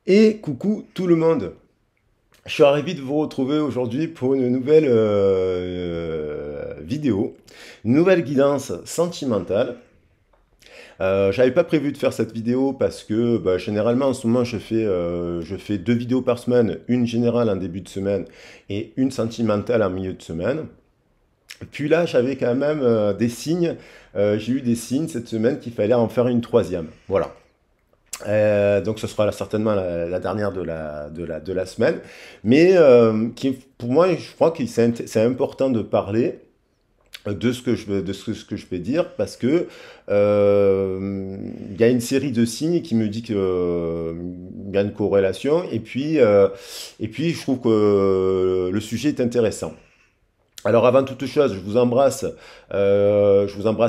Et coucou tout le monde. Je suis ravi de vous retrouver aujourd'hui pour une nouvelle vidéo, une nouvelle guidance sentimentale. J'avais pas prévu de faire cette vidéo parce que bah, généralement en ce moment je fais deux vidéos par semaine, une générale en début de semaine et une sentimentale en milieu de semaine. Puis là j'avais quand même des signes, j'ai eu des signes cette semaine qu'il fallait en faire une troisième. Voilà. Donc ce sera certainement la dernière de la semaine. Mais pour moi, je crois que c'est important de parler de ce que je vais dire parce que il y a une série de signes qui me dit que il y a une corrélation et puis je trouve que le sujet est intéressant. Alors avant toute chose, je vous embrasse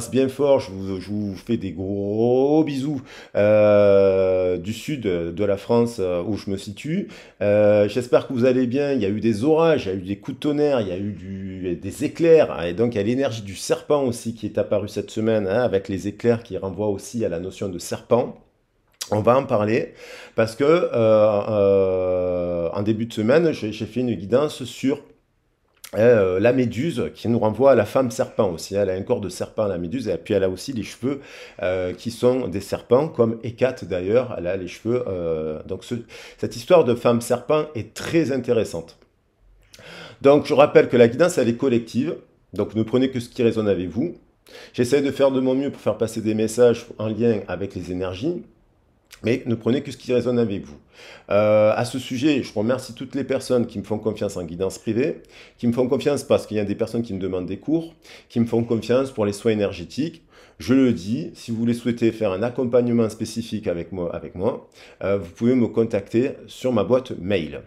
bien fort, je vous fais des gros bisous du sud de la France où je me situe. J'espère que vous allez bien. Il y a eu des orages, il y a eu des coups de tonnerre, il y a eu des éclairs, hein, et donc il y a l'énergie du serpent aussi qui est apparue cette semaine, hein, avec les éclairs qui renvoient aussi à la notion de serpent. On va en parler parce que en début de semaine, j'ai fait une guidance sur la méduse qui nous renvoie à la femme serpent aussi. Elle a un corps de serpent, la méduse, et puis elle a aussi les cheveux qui sont des serpents, comme Hécate d'ailleurs. Elle a les cheveux. Cette histoire de femme serpent est très intéressante. Donc je rappelle que la guidance, elle est collective. Donc ne prenez que ce qui résonne avec vous. J'essaie de faire de mon mieux pour faire passer des messages en lien avec les énergies. Mais ne prenez que ce qui résonne avec vous. À ce sujet, je remercie toutes les personnes qui me font confiance en guidance privée, qui me font confiance parce qu'il y a des personnes qui me demandent des cours, qui me font confiance pour les soins énergétiques. Je le dis, si vous voulez souhaiter faire un accompagnement spécifique avec moi, vous pouvez me contacter sur ma boîte mail.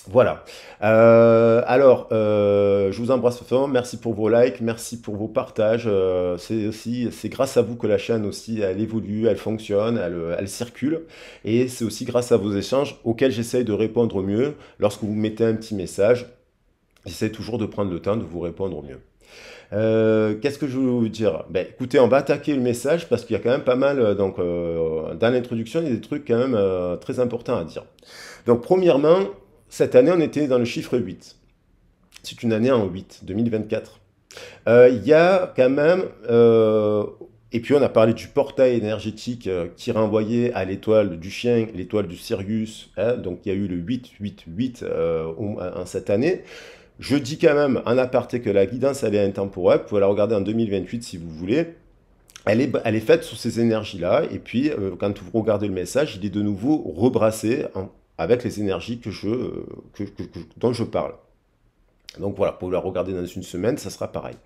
Voilà. Je vous embrasse fort. Merci pour vos likes, merci pour vos partages. C'est grâce à vous que la chaîne aussi, elle évolue, elle fonctionne, elle circule. Et c'est aussi grâce à vos échanges auxquels j'essaye de répondre au mieux. Lorsque vous mettez un petit message, j'essaie toujours de prendre le temps de vous répondre au mieux. Qu'est-ce que je voulais vous dire? Ben, écoutez, on va attaquer le message parce qu'il y a quand même pas mal. Dans l'introduction, il y a des trucs quand même très importants à dire. Donc, premièrement, cette année, on était dans le chiffre 8. C'est une année en 8, 2024. Il y a quand même... et puis on a parlé du portail énergétique qui renvoyait à l'étoile du chien, l'étoile du Sirius, hein, donc il y a eu le 888 en cette année. Je dis quand même en aparté que la guidance elle est intemporelle, vous pouvez la regarder en 2028 si vous voulez. Elle est faite sur ces énergies-là, et puis quand vous regardez le message, il est de nouveau rebrassé avec les énergies dont je parle. Donc voilà, pour la regarder dans une semaine, ça sera pareil.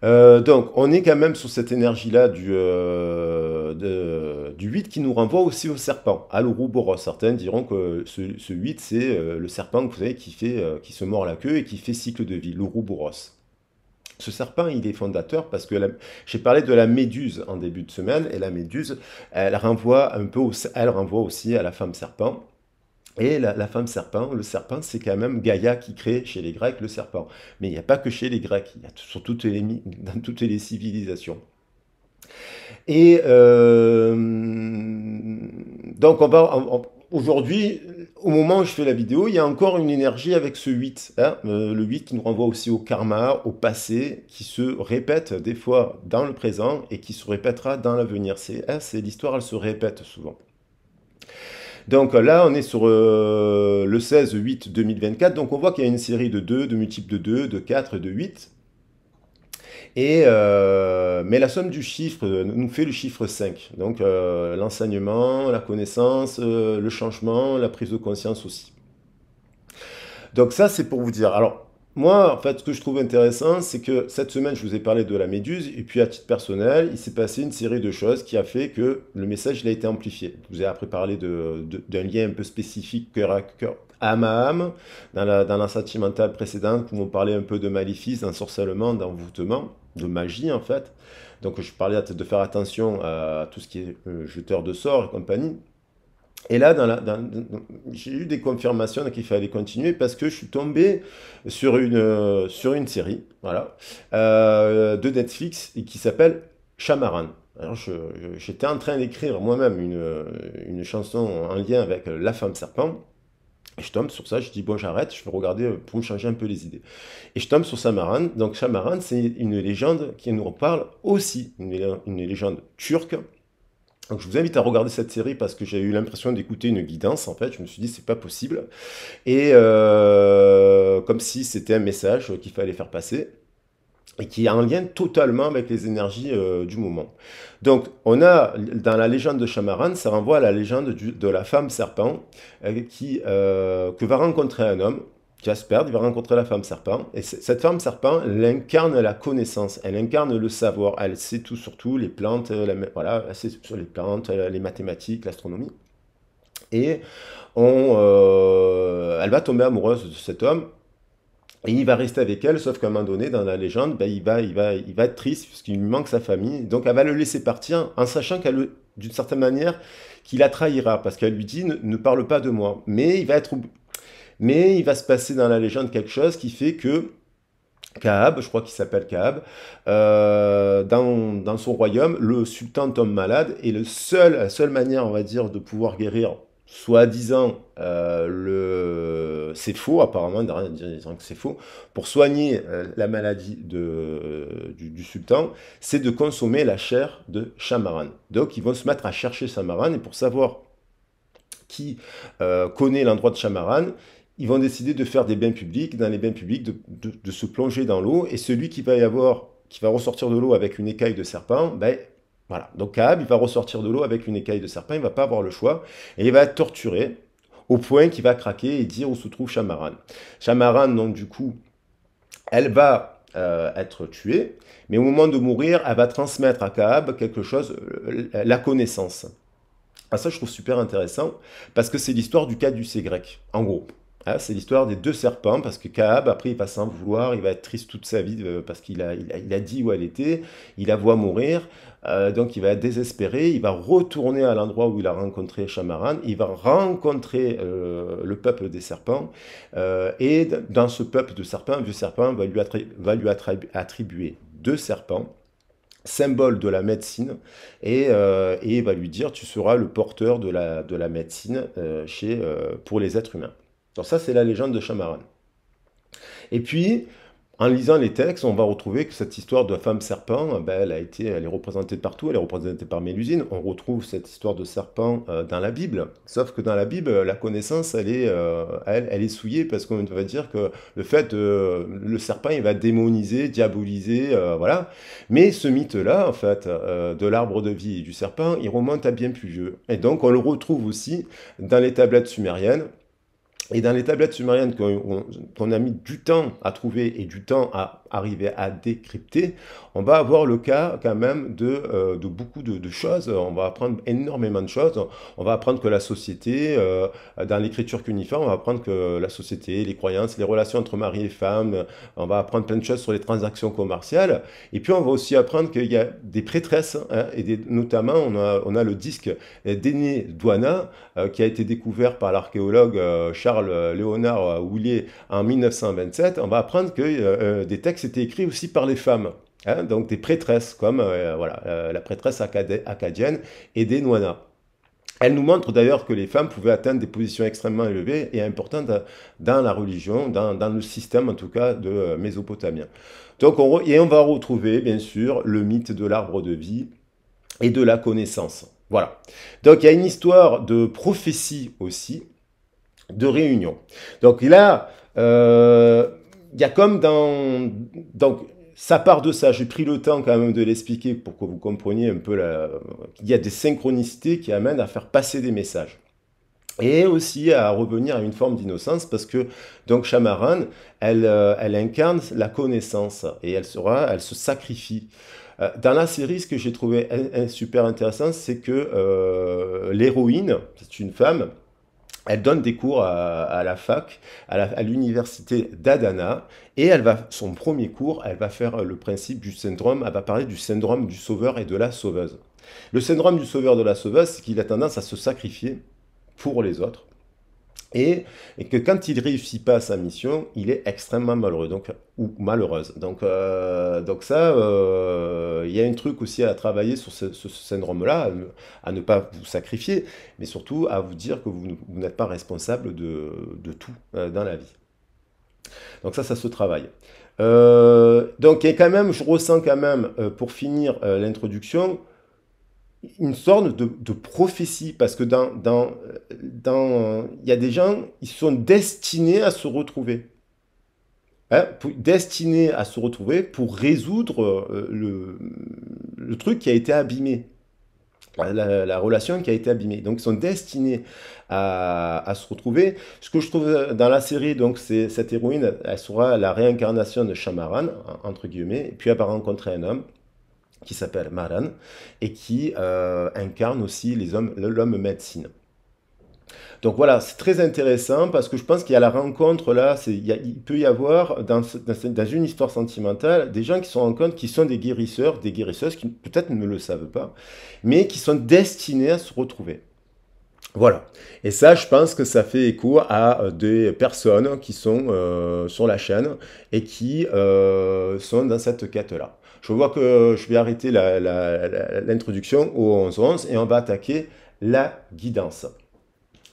Donc on est quand même sur cette énergie-là du 8 qui nous renvoie aussi au serpent, à l'Ouroboros. Certains diront que ce 8, c'est le serpent, vous savez, qui se mord la queue et qui fait cycle de vie, l'Ouroboros. Ce serpent, il est fondateur parce que j'ai parlé de la méduse en début de semaine, et la méduse, elle renvoie aussi à la femme serpent. Et la femme serpent, le serpent, c'est quand même Gaïa qui crée chez les Grecs le serpent. Mais il n'y a pas que chez les Grecs, il y a dans toutes les civilisations. Et donc aujourd'hui, au moment où je fais la vidéo, il y a encore une énergie avec ce 8, hein, le 8 qui nous renvoie aussi au karma, au passé, qui se répète des fois dans le présent et qui se répétera dans l'avenir. L'histoire, elle se répète souvent. Donc là, on est sur le 16-8-2024. Donc on voit qu'il y a une série de 2, de multiples de 2, de 4 et de 8. Mais la somme du chiffre nous fait le chiffre 5. Donc l'enseignement, la connaissance, le changement, la prise de conscience aussi. Donc ça, c'est pour vous dire. Alors, moi, en fait, ce que je trouve intéressant, c'est que cette semaine, je vous ai parlé de la méduse, et puis à titre personnel, il s'est passé une série de choses qui a fait que le message il a été amplifié. Je vous ai après parlé d'un lien un peu spécifique cœur à cœur, âme à âme, dans la sentimentale précédente, où on parlait un peu de maléfice, d'ensorcellement, d'envoûtement, de magie en fait. Donc je parlais de faire attention à tout ce qui est jeteur de sorts et compagnie. Et là, j'ai eu des confirmations qu'il fallait continuer parce que je suis tombé sur une série, voilà, de Netflix et qui s'appelle Shamaran. Alors j'étais en train d'écrire moi-même une chanson en lien avec la femme serpent. Et je tombe sur ça, je dis bon j'arrête, je vais regarder pour me changer un peu les idées. Et je tombe sur Shamaran. Donc Shamaran, c'est une légende qui nous parle aussi, une légende turque. Donc je vous invite à regarder cette série parce que j'ai eu l'impression d'écouter une guidance en fait. Je me suis dit c'est pas possible. Et comme si c'était un message qu'il fallait faire passer et qui est en lien totalement avec les énergies du moment. Donc, on a, dans la légende de Shamaran, ça renvoie à la légende de la femme serpent que va rencontrer un homme qui va se perdre, il va rencontrer la femme serpent, et cette femme serpent, elle incarne la connaissance, elle incarne le savoir, elle sait tout sur tout, les plantes, voilà, elle sait sur les plantes, les mathématiques, l'astronomie, et elle va tomber amoureuse de cet homme, et il va rester avec elle, sauf qu'à un moment donné, dans la légende, ben, il va être triste puisqu'il lui manque sa famille. Donc elle va le laisser partir en sachant qu'elle, d'une certaine manière, qu'il la trahira parce qu'elle lui dit ne parle pas de moi. Mais il va se passer dans la légende quelque chose qui fait que Kahab, je crois qu'il s'appelle Kahab, dans son royaume, le sultan tombe malade et la seule manière, on va dire, de pouvoir guérir, soi-disant, c'est faux, apparemment, derrière disant que c'est faux, pour soigner la maladie du sultan, c'est de consommer la chair de Shamaran. Donc ils vont se mettre à chercher Shamaran et pour savoir qui connaît l'endroit de Shamaran, ils vont décider de faire des bains publics, dans les bains publics, de se plonger dans l'eau, et celui qui va ressortir de l'eau avec une écaille de serpent, ben voilà. Donc Kahab, il va ressortir de l'eau avec une écaille de serpent, il ne va pas avoir le choix, et il va être torturé au point qu'il va craquer et dire où se trouve Shamaran. Shamaran, donc du coup, elle va être tuée, mais au moment de mourir, elle va transmettre à Kahab quelque chose, la connaissance. Ah, ça, je trouve super intéressant parce que c'est l'histoire du Caducée grec, en gros. Ah, c'est l'histoire des deux serpents parce que Kahab, après, il va s'en vouloir, il va être triste toute sa vie parce qu'il a dit où elle était, il la voit mourir, donc il va être désespéré, il va retourner à l'endroit où il a rencontré Shamaran, il va rencontrer le peuple des serpents, et dans ce peuple de serpents, un vieux serpent va lui attribuer deux serpents symbole de la médecine et va lui dire tu seras le porteur de la médecine pour les êtres humains. Donc ça c'est la légende de Shamaran. Et puis en lisant les textes, on va retrouver que cette histoire de femme serpent, ben, elle est représentée partout, elle est représentée par Mélusine. On retrouve cette histoire de serpent dans la Bible, sauf que dans la Bible, la connaissance, elle est souillée parce qu'on va dire que le serpent, il va démoniser, diaboliser, voilà. Mais ce mythe-là, en fait, de l'arbre de vie et du serpent, il remonte à bien plus vieux. Et donc, on le retrouve aussi dans les tablettes sumériennes. Et dans les tablettes sumériennes qu'on a mis du temps à trouver et du temps à arriver à décrypter, on va avoir le cas quand même de beaucoup de choses. On va apprendre énormément de choses. On va apprendre que la société, dans l'écriture cuniforme, on va apprendre que la société, les croyances, les relations entre mari et femme, on va apprendre plein de choses sur les transactions commerciales. Et puis on va aussi apprendre qu'il y a des prêtresses, hein, notamment on a le disque d'Énée Douana, qui a été découvert par l'archéologue Charles Léonard Houlier en 1927. On va apprendre que des textes étaient écrits aussi par les femmes. Hein, donc des prêtresses comme la prêtresse acadienne Edénouana. Elle nous montre d'ailleurs que les femmes pouvaient atteindre des positions extrêmement élevées et importantes dans la religion, dans le système en tout cas de mésopotamien. Donc on va retrouver bien sûr le mythe de l'arbre de vie et de la connaissance. Voilà. Donc il y a une histoire de prophétie aussi, de réunion. Donc là, il y a comme donc, ça part de ça. J'ai pris le temps quand même de l'expliquer pour que vous compreniez un peu qu'il y a des synchronicités qui amènent à faire passer des messages. Et aussi à revenir à une forme d'innocence parce que donc Shamaran, elle incarne la connaissance et elle se sacrifie. Dans la série, ce que j'ai trouvé super intéressant, c'est que l'héroïne, c'est une femme, elle donne des cours à la fac, à l'université d'Adana, et son premier cours, elle va faire le principe du syndrome, elle va parler du syndrome du sauveur et de la sauveuse. Le syndrome du sauveur et de la sauveuse, c'est qu'il a tendance à se sacrifier pour les autres. et que quand il réussit pas sa mission, il est extrêmement malheureux, donc, ou malheureuse. Donc ça, il y a un truc aussi à travailler sur ce syndrome-là, à ne pas vous sacrifier, mais surtout à vous dire que vous n'êtes pas responsable de tout dans la vie. Donc ça se travaille. Donc il y a quand même, je ressens quand même, pour finir l'introduction, une sorte de prophétie, parce que il y a des gens, ils sont destinés à se retrouver. Hein, destinés à se retrouver pour résoudre le truc qui a été abîmé, la relation qui a été abîmée. Donc ils sont destinés à se retrouver. Ce que je trouve dans la série, donc c'est cette héroïne, elle sera la réincarnation de Shamaran, entre guillemets, et puis elle va rencontrer un homme qui s'appelle Maran, et qui incarne aussi l'homme médecine. Donc voilà, c'est très intéressant parce que je pense qu'il y a la rencontre là, il peut y avoir dans une histoire sentimentale des gens qui se rencontrent, qui sont des guérisseurs, des guérisseuses qui peut-être ne le savent pas, mais qui sont destinés à se retrouver. Voilà. Et ça, je pense que ça fait écho à des personnes qui sont sur la chaîne et qui sont dans cette quête-là. Je vois que je vais arrêter l'introduction au 11-11 et on va attaquer la guidance.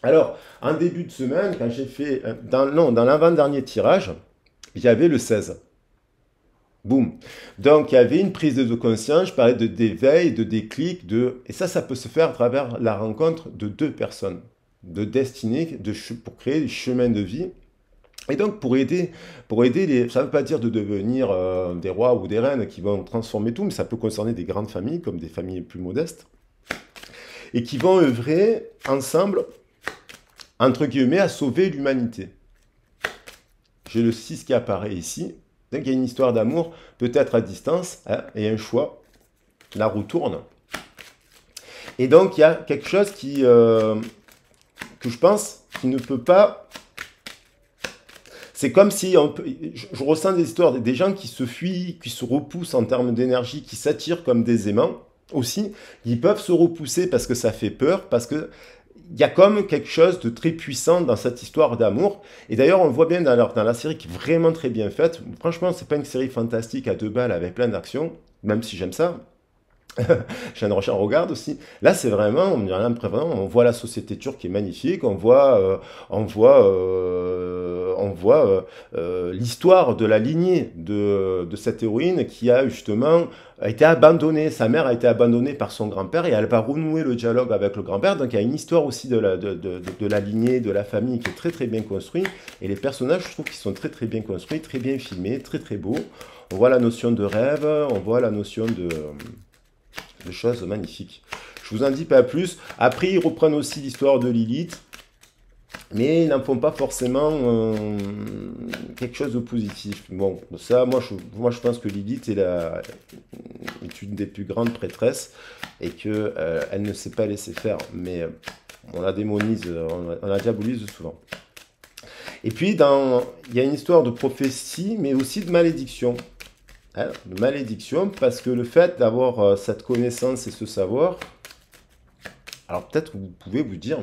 Alors, en début de semaine, quand j'ai fait, dans l'avant-dernier tirage, il y avait le 16. Boum. Donc, il y avait une prise de conscience, je parlais d'éveil, de déclic, et ça peut se faire à travers la rencontre de deux personnes, de destinée, pour créer des chemins de vie. Et donc, pour aider ça ne veut pas dire de devenir des rois ou des reines qui vont transformer tout, mais ça peut concerner des grandes familles, comme des familles plus modestes, et qui vont œuvrer ensemble, entre guillemets, à sauver l'humanité. J'ai le 6 qui apparaît ici. Donc il y a une histoire d'amour, peut-être à distance, hein, et un choix. La roue tourne. Et donc il y a quelque chose que je pense qui ne peut pas... C'est comme si je ressens des histoires, des gens qui se fuient, qui se repoussent en termes d'énergie, qui s'attirent comme des aimants aussi. Ils peuvent se repousser parce que ça fait peur, parce que il y a comme quelque chose de très puissant dans cette histoire d'amour. Et d'ailleurs, on le voit bien dans la série qui est vraiment très bien faite. Franchement, c'est pas une série fantastique à deux balles avec plein d'actions, même si j'aime ça. Jeanne Rochard regarde aussi. Là, c'est vraiment, on voit la société turque qui est magnifique, on voit l'histoire de la lignée de cette héroïne qui a justement été abandonnée. Sa mère a été abandonnée par son grand-père et elle va renouer le dialogue avec le grand-père. Donc il y a une histoire aussi de la lignée, de la famille qui est très très bien construite. Et les personnages, je trouve qu'ils sont très très bien construits, très bien filmés, très très beaux. On voit la notion de rêve, on voit la notion de choses magnifiques. Je vous en dis pas plus. Après, ils reprennent aussi l'histoire de Lilith, mais ils n'en font pas forcément quelque chose de positif. Bon, ça, moi, je pense que Lilith est une des plus grandes prêtresses et que elle ne s'est pas laissée faire. Mais on la démonise, on la diabolise souvent. Et puis, il y a une histoire de prophétie, mais aussi de malédiction. Hein, de malédiction, parce que le fait d'avoir cette connaissance et ce savoir, alors peut-être que vous pouvez vous dire,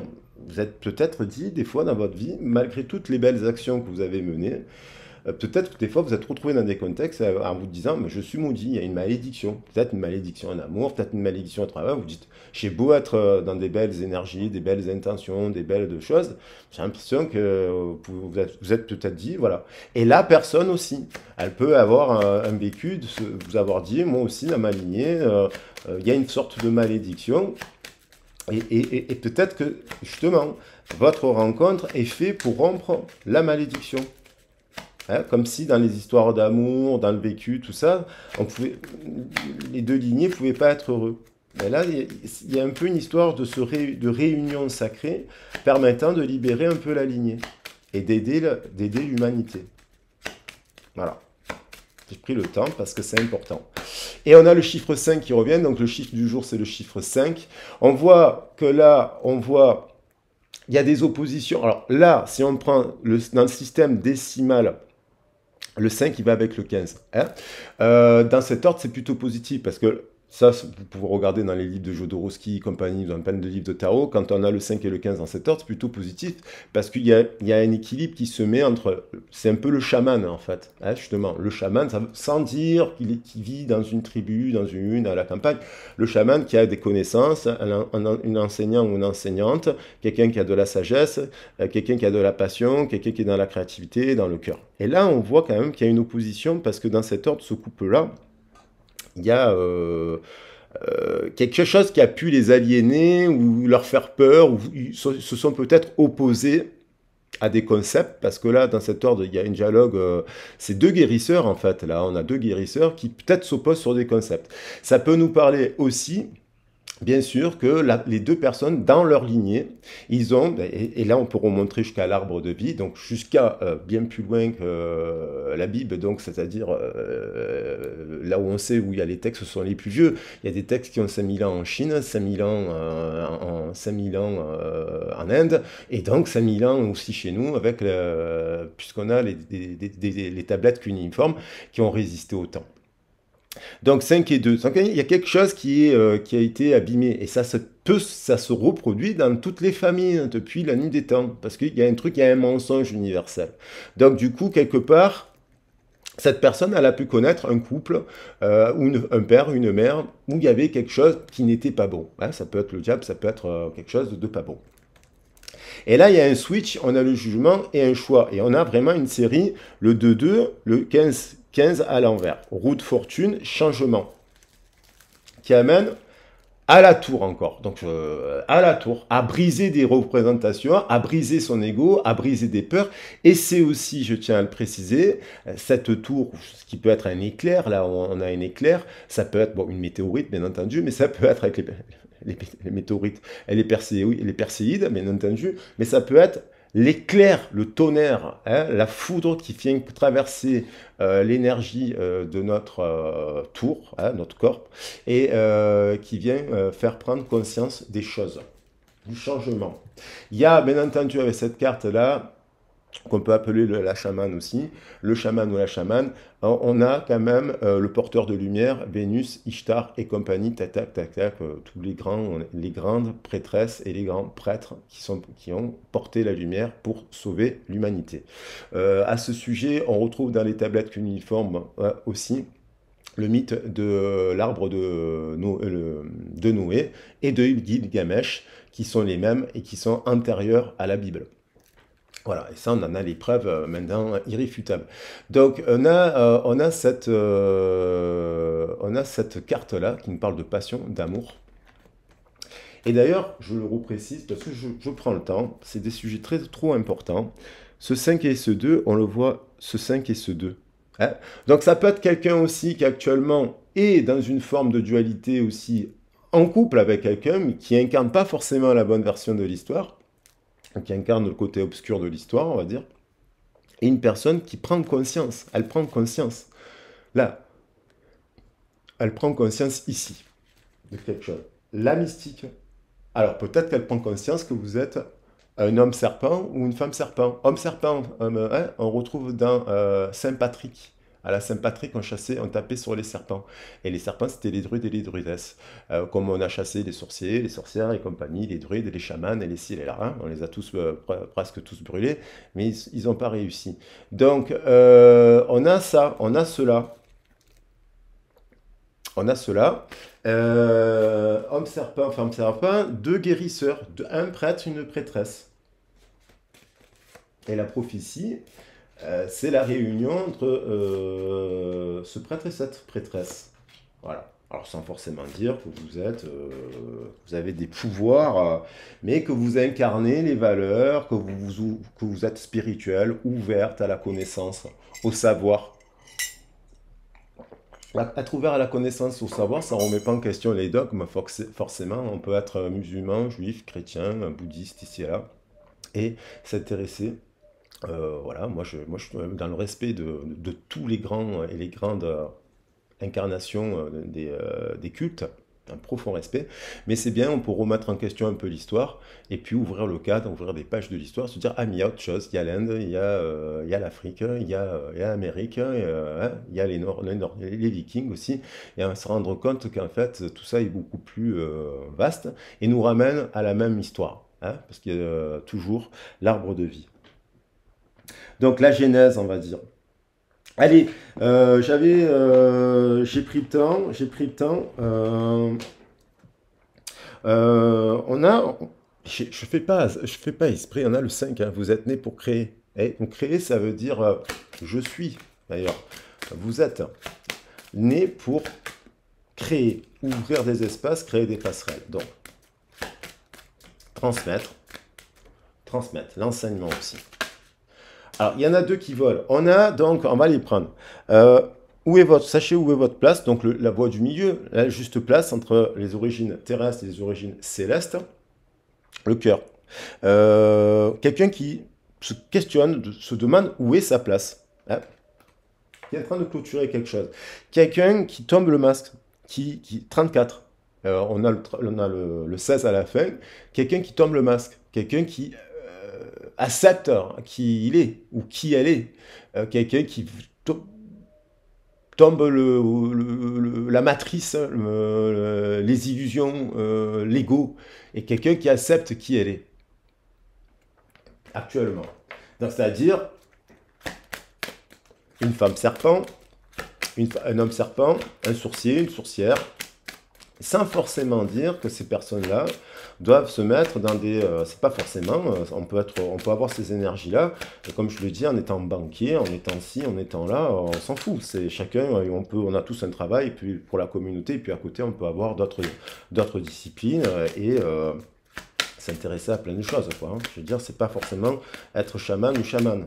vous êtes peut-être dit des fois dans votre vie, malgré toutes les belles actions que vous avez menées, peut-être que des fois vous êtes retrouvé dans des contextes en vous disant, mais je suis maudit, il y a une malédiction, peut-être une malédiction en amour, peut-être une malédiction au travail, vous dites, j'ai beau être dans des belles énergies, des belles intentions, des belles choses, j'ai l'impression que vous êtes peut-être dit, voilà. Et la personne aussi, elle peut avoir un vécu, vous avoir dit, moi aussi dans ma lignée, il y a une sorte de malédiction, et peut-être que justement, votre rencontre est faite pour rompre la malédiction. Hein, comme si dans les histoires d'amour, dans le vécu, tout ça, les deux lignées ne pouvaient pas être heureux. Mais là, il y a un peu une histoire de réunion sacrée permettant de libérer un peu la lignée et d'aider l'humanité. Voilà. J'ai pris le temps parce que c'est important. Et on a le chiffre 5 qui revient, donc le chiffre du jour, c'est le chiffre 5. On voit que là, il y a des oppositions. Alors là, si on prend dans le système décimal, le 5, il va avec le 15. Hein. Dans cet ordre, c'est plutôt positif parce que Ça, vous pouvez regarder dans les livres de Jodorowsky et compagnie, dans plein de livres de tarot, quand on a le 5 et le 15 dans cet ordre, c'est plutôt positif, parce qu'il y a un équilibre qui se met entre... C'est un peu le chaman, en fait, hein, justement. Le chaman, sans dire qu'il vit dans une tribu, dans la campagne, le chaman qui a des connaissances, une enseignant ou une enseignante, quelqu'un qui a de la sagesse, quelqu'un qui a de la passion, quelqu'un qui est dans la créativité, dans le cœur. Et là, on voit quand même qu'il y a une opposition, parce que dans cet ordre, ce couple-là, il y a quelque chose qui a pu les aliéner ou leur faire peur, ou ils se sont peut-être opposés à des concepts, parce que là, dans cet ordre, il y a un dialogue, c'est deux guérisseurs en fait, là, on a deux guérisseurs qui peut-être s'opposent sur des concepts. Ça peut nous parler aussi bien sûr que les deux personnes, dans leur lignée, ils ont, et là on peut remontrer jusqu'à l'arbre de vie, donc jusqu'à bien plus loin que la Bible, donc c'est-à-dire là où on sait où il y a les textes, ce sont les plus vieux. Il y a des textes qui ont 5000 ans en Chine, 5000 ans 5000 ans en Inde, et donc 5000 ans aussi chez nous, puisqu'on a les tablettes cunéiformes qui ont résisté au temps. Donc 5 et 2. Donc, il y a quelque chose qui a été abîmé. Et ça se reproduit dans toutes les familles hein, depuis la nuit des temps. Parce qu'il y a un truc, il y a un mensonge universel. Donc du coup, quelque part, cette personne, elle a pu connaître un couple, ou un père, une mère, où il y avait quelque chose qui n'était pas bon. Hein, ça peut être le diable, ça peut être quelque chose de pas bon. Et là, il y a un switch, on a le jugement et un choix. Et on a vraiment une série, le 2-2, le 15 à l'envers. Roue de fortune, changement. Qui amène à la tour encore. Donc, à la tour, à briser des représentations, à briser son ego, à briser des peurs. Et c'est aussi, je tiens à le préciser, cette tour, ce qui peut être un éclair, là on a un éclair, ça peut être bon, une météorite, bien entendu, mais ça peut être avec les météorites et les perséides, bien entendu, mais ça peut être l'éclair, le tonnerre, hein, la foudre qui vient traverser l'énergie de notre tour, hein, notre corps, et qui vient faire prendre conscience des choses, du changement. Il y a bien entendu avec cette carte-là, qu'on peut appeler la chamane aussi, le chaman ou la chamane, on a quand même le porteur de lumière, Vénus, Ishtar et compagnie, tac, tac, tac, tac, tous les grandes prêtresses et les grands prêtres qui ont porté la lumière pour sauver l'humanité. À ce sujet, on retrouve dans les tablettes cunéiformes aussi le mythe de l'arbre de Noé et de Gilgamesh, qui sont les mêmes et qui sont antérieurs à la Bible. Voilà, et ça, on en a les preuves maintenant irréfutables. Donc, on a cette carte-là qui nous parle de passion, d'amour. Et d'ailleurs, je le reprécise parce que je prends le temps, c'est des sujets trop importants. Ce 5 et ce 2, on le voit, ce 5 et ce 2. Hein. Donc, ça peut être quelqu'un aussi qui actuellement est dans une forme de dualité aussi en couple avec quelqu'un, mais qui incarne pas forcément la bonne version de l'histoire, qui incarne le côté obscur de l'histoire, on va dire, et une personne qui prend conscience, elle prend conscience, là, elle prend conscience ici, de quelque chose. La mystique. Alors peut-être qu'elle prend conscience que vous êtes un homme serpent ou une femme serpent. Homme serpent, hein, on retrouve dans Saint Patrick. À la Saint-Patrick, on tapait sur les serpents. Et les serpents, c'était les druides et les druidesses. Comme on a chassé les sorciers, les sorcières et compagnie, les druides et les chamans et les ci et les là. Hein. On les a tous, presque tous brûlés, mais ils n'ont pas réussi. Donc, on a ça, on a cela. On a cela. Homme serpent, femme serpent, deux guérisseurs, un prêtre, une prêtresse. Et la prophétie, c'est la réunion entre ce prêtre et cette prêtresse. Voilà. Alors sans forcément dire que vous avez des pouvoirs, mais que vous incarnez les valeurs, que vous êtes spirituel, ouverte à la connaissance, au savoir. Être ouvert à la connaissance, au savoir, ça ne remet pas en question les dogmes, forcément. On peut être musulman, juif, chrétien, bouddhiste, ici et là, et s'intéresser. Voilà, moi, je suis dans le respect tous les grands et les grandes incarnations des cultes. un profond respect, mais c'est bien, on peut remettre en question un peu l'histoire, et puis ouvrir le cadre, ouvrir des pages de l'histoire, se dire, ah mais il y a autre chose, il y a l'Inde, il y a l'Afrique, il y a l'Amérique, hein, il y a les Vikings aussi, et on se rendre compte qu'en fait, tout ça est beaucoup plus vaste, et nous ramène à la même histoire, hein, parce qu'il y a toujours l'arbre de vie. Donc la genèse, on va dire. Allez, j'ai pris le temps, on a, je fais pas esprit, on a le 5, hein, vous êtes né pour créer. Et donc créer, ça veut dire je suis, d'ailleurs. Vous êtes né pour créer, ouvrir des espaces, créer des passerelles. Donc, transmettre, l'enseignement aussi. Alors, il y en a deux qui volent. On a donc, on va les prendre. Sachez où est votre place, donc la voie du milieu, la juste place entre les origines terrestres et les origines célestes, le cœur. Quelqu'un qui se questionne, se demande où est sa place, hein, qui est en train de clôturer quelque chose. Quelqu'un qui tombe le masque, 34. On a le 16 à la fin. Quelqu'un qui tombe le masque, quelqu'un qui accepte qui il est ou qui elle est. Quelqu'un qui tombe la matrice, les illusions, l'ego, et quelqu'un qui accepte qui elle est actuellement. Donc c'est-à-dire une femme serpent, un homme serpent, un sourcier, une sourcière, sans forcément dire que ces personnes-là doivent se mettre dans des... c'est pas forcément, on peut avoir ces énergies-là, comme je le dis, en étant banquier, en étant ci, en étant là, on s'en fout. C'est chacun, on a tous un travail, et puis pour la communauté, et puis à côté, on peut avoir d'autres disciplines, et s'intéresser à plein de choses, quoi, hein. Je veux dire, c'est pas forcément être chaman ou chamane.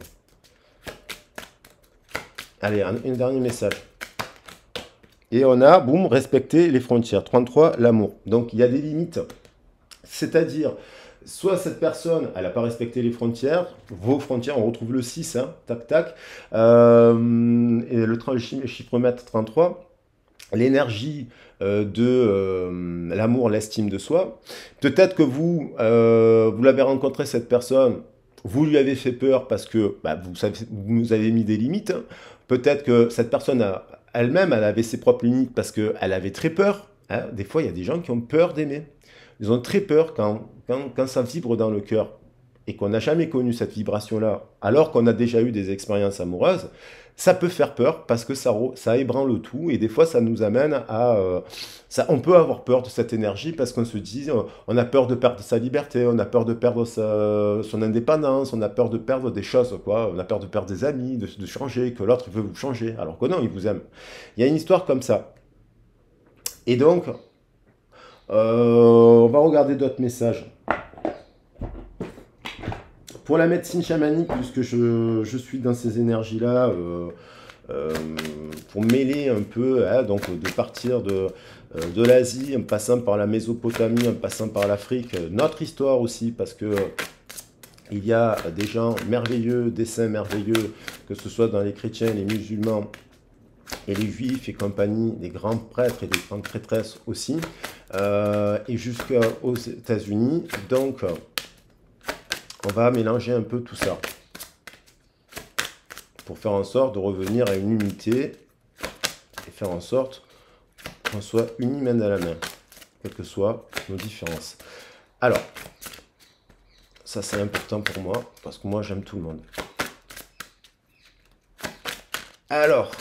Allez, un dernier message. Et on a, boum, respecter les frontières. 33, l'amour. Donc, il y a des limites. C'est-à-dire, soit cette personne, elle n'a pas respecté les frontières, vos frontières, on retrouve le 6, hein, tac, tac, et le chiffremètre 33, l'énergie de l'amour, l'estime de soi. Peut-être que vous l'avez rencontré, cette personne, vous lui avez fait peur parce que bah, vous avez mis des limites. Peut-être que cette personne elle-même, elle avait ses propres limites parce qu'elle avait très peur, hein. Des fois, il y a des gens qui ont peur d'aimer. Ils ont très peur quand ça vibre dans le cœur et qu'on n'a jamais connu cette vibration-là, alors qu'on a déjà eu des expériences amoureuses. Ça peut faire peur parce que ça ébranle le tout, et des fois ça nous amène à... on peut avoir peur de cette énergie parce qu'on se dit, on a peur de perdre sa liberté, on a peur de perdre son indépendance, on a peur de perdre des choses, quoi. On a peur de perdre des amis, de changer, que l'autre veut vous changer, alors que non, il vous aime. Il y a une histoire comme ça. Et donc, on va regarder d'autres messages. Pour la médecine chamanique, puisque je suis dans ces énergies-là, pour mêler un peu, hein, donc de partir de l'Asie, en passant par la Mésopotamie, en passant par l'Afrique, notre histoire aussi, parce que il y a des gens merveilleux, des saints merveilleux, que ce soit dans les chrétiens, les musulmans, et les juifs et compagnie, des grands prêtres et des grandes prêtresses aussi, et jusqu'aux États-Unis. Donc, on va mélanger un peu tout ça pour faire en sorte de revenir à une unité et faire en sorte qu'on soit unis main dans la main, quelles que soient nos différences. Alors, ça c'est important pour moi, parce que moi j'aime tout le monde. Alors,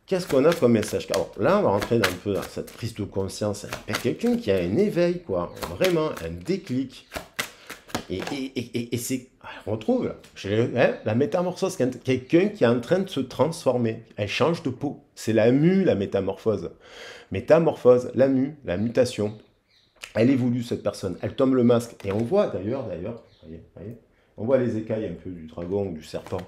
qu'est-ce qu'on a comme message? Alors là, on va rentrer un peu dans cette prise de conscience. Il y a quelqu'un qui a un éveil, quoi, vraiment un déclic. Et c'est, on retrouve la métamorphose, quelqu'un qui est en train de se transformer. Elle change de peau. C'est la mue, la métamorphose. Métamorphose, la mue, la mutation. Elle évolue, cette personne. Elle tombe le masque. Et on voit d'ailleurs, voyez, on voit les écailles un peu du dragon ou du serpent.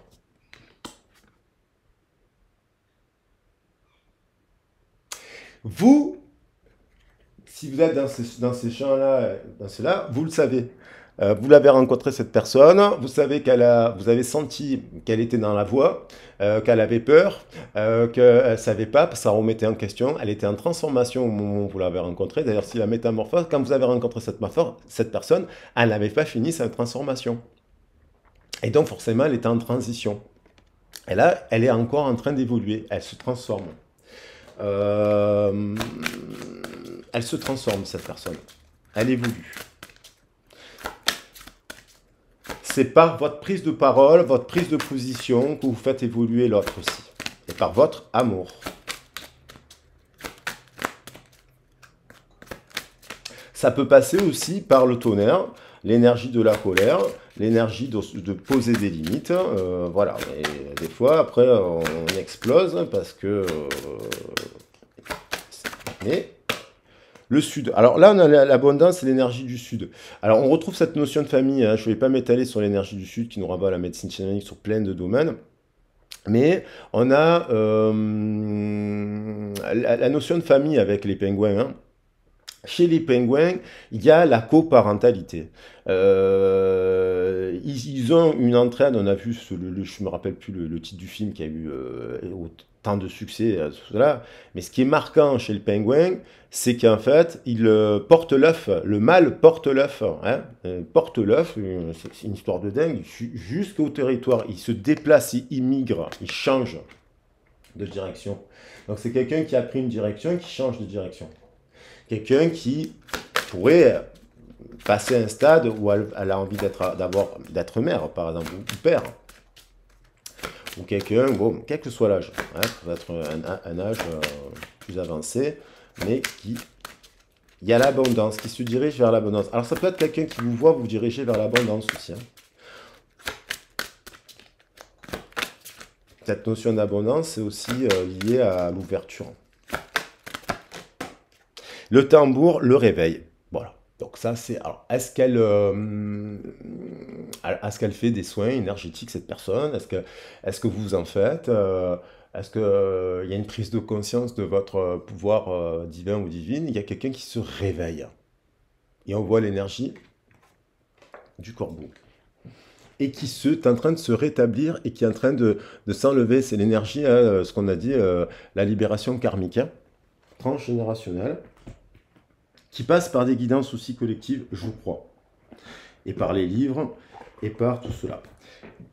Vous, si vous êtes dans ces champs-là, vous le savez. Vous l'avez rencontré cette personne, vous savez vous avez senti qu'elle était dans la voie, qu'elle avait peur, qu'elle savait pas, ça remettait en question, elle était en transformation au moment où vous l'avez rencontrée. D'ailleurs, si la métamorphose, quand vous avez rencontré cette personne, elle n'avait pas fini sa transformation. Et donc forcément, elle était en transition. Et là, elle est encore en train d'évoluer, elle se transforme. Euh, Elle se transforme, cette personne. Elle évolue. C'est par votre prise de parole, votre prise de position que vous faites évoluer l'autre aussi. Et par votre amour. Ça peut passer aussi par le tonnerre, l'énergie de la colère, l'énergie de poser des limites. Voilà. Et des fois, après, on explose parce que... mais le Sud. Alors là, on a l'abondance et l'énergie du Sud. Alors, on retrouve cette notion de famille. Hein. Je ne vais pas m'étaler sur l'énergie du Sud qui nous renvoie à la médecine chamanique sur plein de domaines. Mais on a la notion de famille avec les pingouins. Hein. Chez les pingouins, il y a la coparentalité. Ils ont une entraide, on a vu, je ne me rappelle plus le titre du film qui a eu autant de succès, tout cela. Mais ce qui est marquant chez le pingouin, c'est qu'en fait, il porte l'œuf, le mâle porte l'œuf, hein, porte l'œuf, c'est une histoire de dingue, jusqu'au territoire. Il se déplace, il immigre, il change de direction. Donc c'est quelqu'un qui a pris une direction et qui change de direction. Quelqu'un qui pourrait passer un stade où elle a envie d'être mère, par exemple, ou père. Ou quelqu'un, bon, quel que soit l'âge, hein, ça peut être un âge plus avancé, mais il y a l'abondance, qui se dirige vers l'abondance. Alors ça peut être quelqu'un qui vous voit vous diriger vers l'abondance aussi. Hein. Cette notion d'abondance, c'est aussi lié à l'ouverture. Le tambour, le réveil. Voilà. Donc ça, c'est... Alors, est-ce qu'elle fait des soins énergétiques, cette personne? Est-ce que vous en faites? Est-ce qu'il y a une prise de conscience de votre pouvoir divin ou divine? Il y a quelqu'un qui se réveille. Et on voit l'énergie du corbeau. Et qui est en train de se rétablir et qui est en train de s'enlever. C'est l'énergie, hein, ce qu'on a dit, la libération karmique, hein, transgénérationnelle, qui passe par des guidances aussi collectives, je crois, et par les livres, et par tout cela.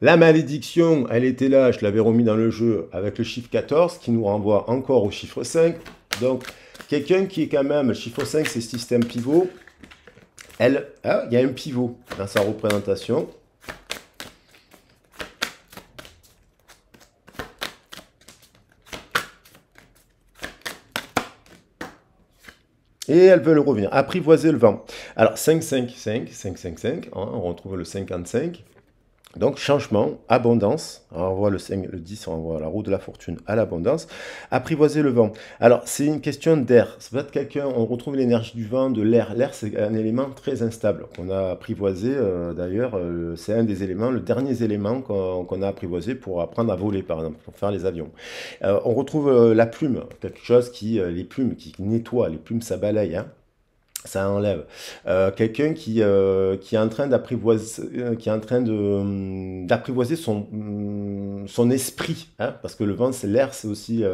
La malédiction, elle était là, je l'avais remis dans le jeu, avec le chiffre 14, qui nous renvoie encore au chiffre 5. Donc, quelqu'un qui est quand même, le chiffre 5, c'est système pivot, il y a un pivot dans sa représentation. Et elles veulent revenir, apprivoiser le vent. Alors 5, 5, 5, 5, 5, 5, hein, on retrouve le 55. Donc changement, abondance, alors, on voit le 5, le 10, on voit la roue de la fortune à l'abondance, apprivoiser le vent. Alors c'est une question d'air, ça peut être quelqu'un, on retrouve l'énergie du vent, de l'air. L'air c'est un élément très instable qu'on a apprivoisé, d'ailleurs c'est un des éléments, le dernier élément qu'on a apprivoisé pour apprendre à voler par exemple, pour faire les avions. On retrouve la plume, quelque chose les plumes qui nettoie, les plumes ça balaye, hein. Ça enlève. Quelqu'un qui est en train d'apprivoiser, d'apprivoiser son esprit, hein, parce que le vent, c'est l'air, c'est aussi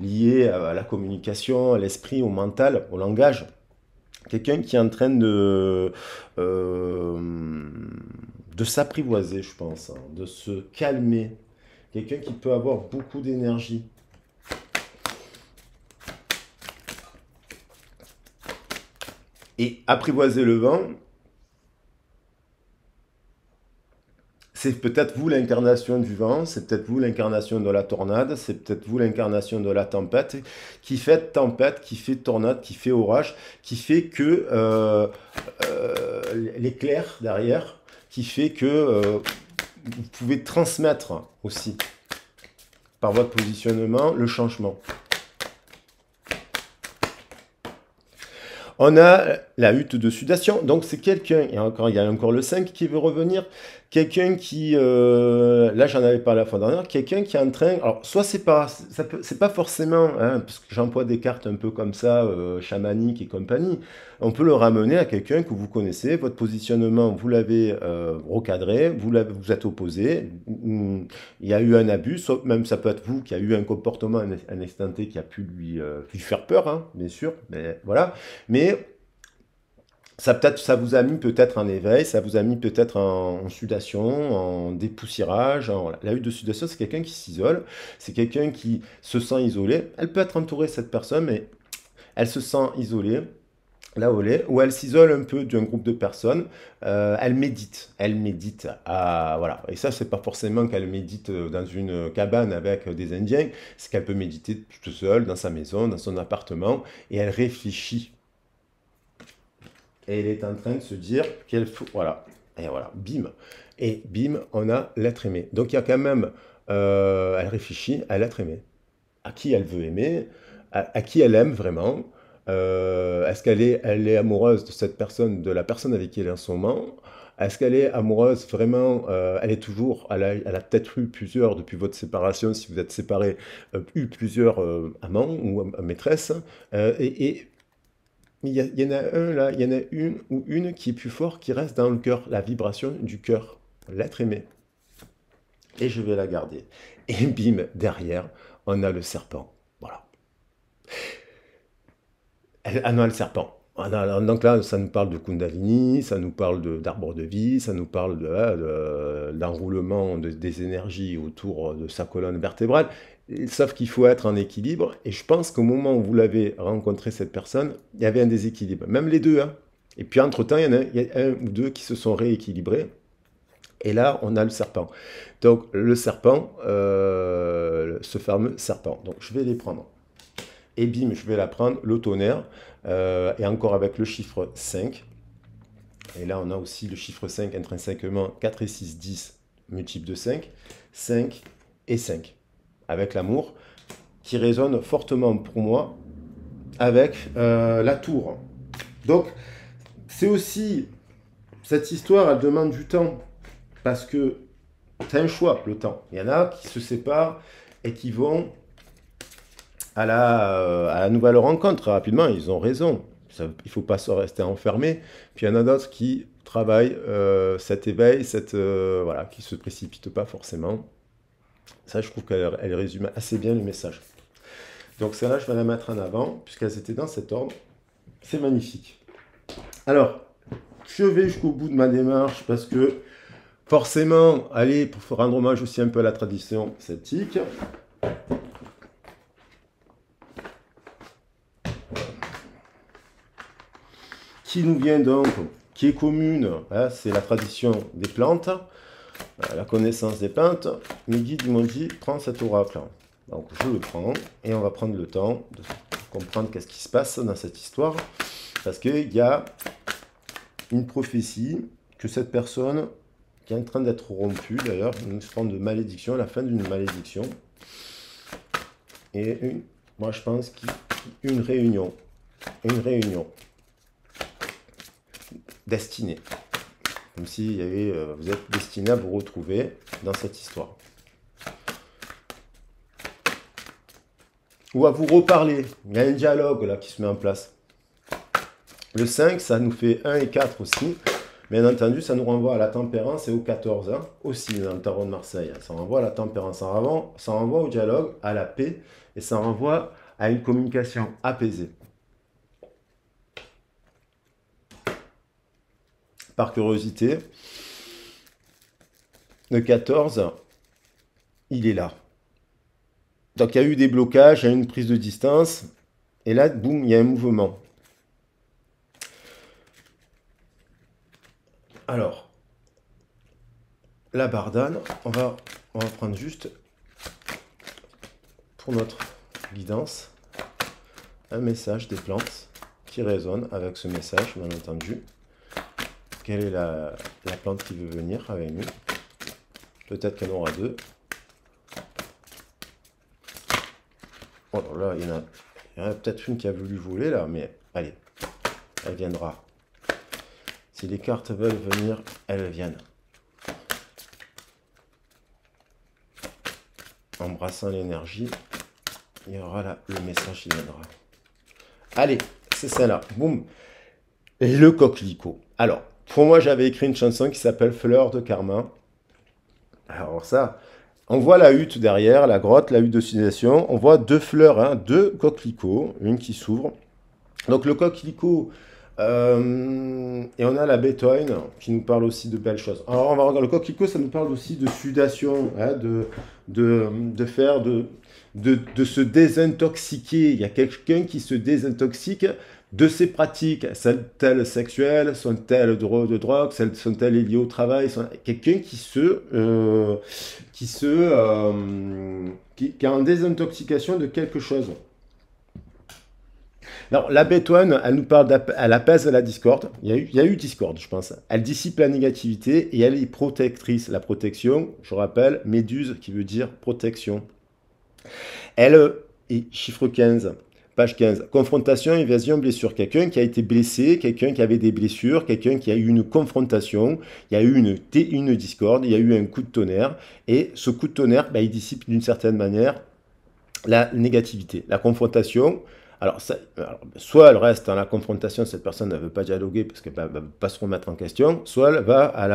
lié à la communication, à l'esprit, au mental, au langage. Quelqu'un qui est en train de s'apprivoiser, je pense, hein, de se calmer. Quelqu'un qui peut avoir beaucoup d'énergie. Et apprivoiser le vent, c'est peut-être vous l'incarnation du vent, c'est peut-être vous l'incarnation de la tornade, c'est peut-être vous l'incarnation de la tempête, qui fait tempête, qui fait tornade, qui fait orage, qui fait que l'éclair derrière, qui fait que vous pouvez transmettre aussi, par votre positionnement, le changement. On a la hutte de sudation, donc c'est quelqu'un, et encore, il y a encore le 5 qui veut revenir, quelqu'un qui, là j'en avais parlé la fois dernière, quelqu'un qui est en train, alors soit c'est pas, c'est pas forcément, hein, parce que j'emploie des cartes un peu comme ça, chamaniques et compagnie, on peut le ramener à quelqu'un que vous connaissez, votre positionnement, vous l'avez recadré, vous êtes opposé, il y a eu un abus, soit même ça peut être vous qui a eu un comportement, un instant T qui a pu lui faire peur, hein, bien sûr, mais voilà, mais ça, peut-être, ça vous a mis peut-être en éveil, ça vous a mis peut-être en sudation, en dépoussiérage. Voilà. La huile de sudation, c'est quelqu'un qui s'isole, c'est quelqu'un qui se sent isolé. Elle peut être entourée, cette personne, mais elle se sent isolée, là où elle est, ou elle s'isole un peu d'un groupe de personnes. Elle médite. Voilà. Et ça, c'est pas forcément qu'elle médite dans une cabane avec des Indiens, c'est qu'elle peut méditer toute seule, dans sa maison, dans son appartement, et elle réfléchit. Et elle est en train de se dire qu'elle faut. Voilà. Et voilà, bim. Et bim, on a l'être aimé. Donc il y a quand même. Elle réfléchit à l'être aimé. À qui elle veut aimer, à qui elle aime vraiment. Est-ce elle est amoureuse de cette personne, de la personne avec qui elle est en ce moment? Est-ce qu'elle est amoureuse vraiment? Elle est toujours. Elle a peut-être eu plusieurs, depuis votre séparation, si vous êtes séparés, eu plusieurs amants ou maîtresses. Et il y en a un là, il y en a une ou une qui est plus fort, qui reste dans le cœur, la vibration du cœur, l'être aimé. Et je vais la garder. Et bim, derrière, on a le serpent. Voilà. Ah non, le serpent. Donc là, ça nous parle de Kundalini, ça nous parle d'arbre de vie, ça nous parle d'enroulement des énergies autour de sa colonne vertébrale. Sauf qu'il faut être en équilibre. Et je pense qu'au moment où vous l'avez rencontré, cette personne, il y avait un déséquilibre. Même les deux. Hein. Et puis entre-temps, il y a un ou deux qui se sont rééquilibrés. Et là, on a le serpent. Donc le serpent, ce fameux serpent. Donc je vais les prendre. Et bim, je vais la prendre, le tonnerre, et encore avec le chiffre 5. Et là, on a aussi le chiffre 5 intrinsèquement, 4 et 6, 10, multiple de 5, 5 et 5. Avec l'amour, qui résonne fortement pour moi avec la tour. Donc, c'est aussi, cette histoire, elle demande du temps, parce que c'est un choix, le temps. Il y en a qui se séparent et qui vont à la nouvelle rencontre rapidement, ils ont raison. Il ne faut pas se rester enfermé. Puis il y en a d'autres qui travaillent cet éveil, voilà, qui ne se précipitent pas forcément. Ça, je trouve qu'elle résume assez bien le message. Donc celle-là, je vais la mettre en avant, puisqu'elles étaient dans cet ordre. C'est magnifique. Alors, je vais jusqu'au bout de ma démarche, parce que forcément, allez, pour rendre hommage aussi un peu à la tradition celtique, qui nous vient donc, qui est commune, hein, c'est la tradition des plantes, la connaissance des plantes. Mes guides m'ont dit, prends cet oracle. Donc je le prends, et on va prendre le temps de comprendre qu'est-ce qui se passe dans cette histoire, parce qu'il y a une prophétie que cette personne, qui est en train d'être rompue d'ailleurs, une forme de malédiction, la fin d'une malédiction, et moi je pense qu'une réunion, destinée. Comme si il y avait, vous êtes destiné à vous retrouver dans cette histoire. Ou à vous reparler. Il y a un dialogue là qui se met en place. Le 5, ça nous fait 1 et 4 aussi. Bien entendu, ça nous renvoie à la tempérance et au 14, hein, aussi dans le tarot de Marseille. Ça renvoie à la tempérance, ça renvoie au dialogue, à la paix, et ça renvoie à une communication apaisée. Par curiosité, le 14, il est là. Donc il y a eu des blocages, il y a eu une prise de distance, et là, boum, il y a un mouvement. Alors, la bardane, on va prendre juste, pour notre guidance, un message des plantes qui résonne avec ce message, bien entendu. Quelle est la plante qui veut venir avec nous? Peut-être qu'il y en aura deux. Oh là, il y en a peut-être une qui a voulu voler là, mais allez, elle viendra. Si les cartes veulent venir, elles viennent. embrassant l'énergie, il y aura là le message qui viendra. Allez, c'est celle-là. Boum. Et le coquelicot. Alors, pour moi, j'avais écrit une chanson qui s'appelle Fleur de Karma. Alors ça, on voit la hutte derrière, la grotte, la hutte de civilisation. On voit deux fleurs, hein, deux coquelicots, une qui s'ouvre. Donc le coquelicot, et on a la bétoine qui nous parle aussi de belles choses. Alors on va regarder le coquelicot, ça nous parle aussi de sudation, hein, de faire, de se désintoxiquer. Il y a quelqu'un qui se désintoxique de ses pratiques. Sont-elles sexuelles, sont-elles de drogue, sont-elles liées au travail, quelqu'un qui est en désintoxication de quelque chose. Alors, la bétoine, elle nous parle, elle apaise la discorde. Il y a eu discorde, je pense. Elle dissipe la négativité et elle est protectrice. La protection, je rappelle, méduse qui veut dire protection. Elle est chiffre 15, page 15. Confrontation, évasion, blessure. Quelqu'un qui a été blessé, quelqu'un qui avait des blessures, quelqu'un qui a eu une confrontation, il y a eu une discorde, il y a eu un coup de tonnerre. Et ce coup de tonnerre, il dissipe d'une certaine manière la négativité. La confrontation, alors, soit elle reste dans la confrontation, cette personne ne veut pas dialoguer parce qu'elle ne va pas se remettre en question, soit elle va à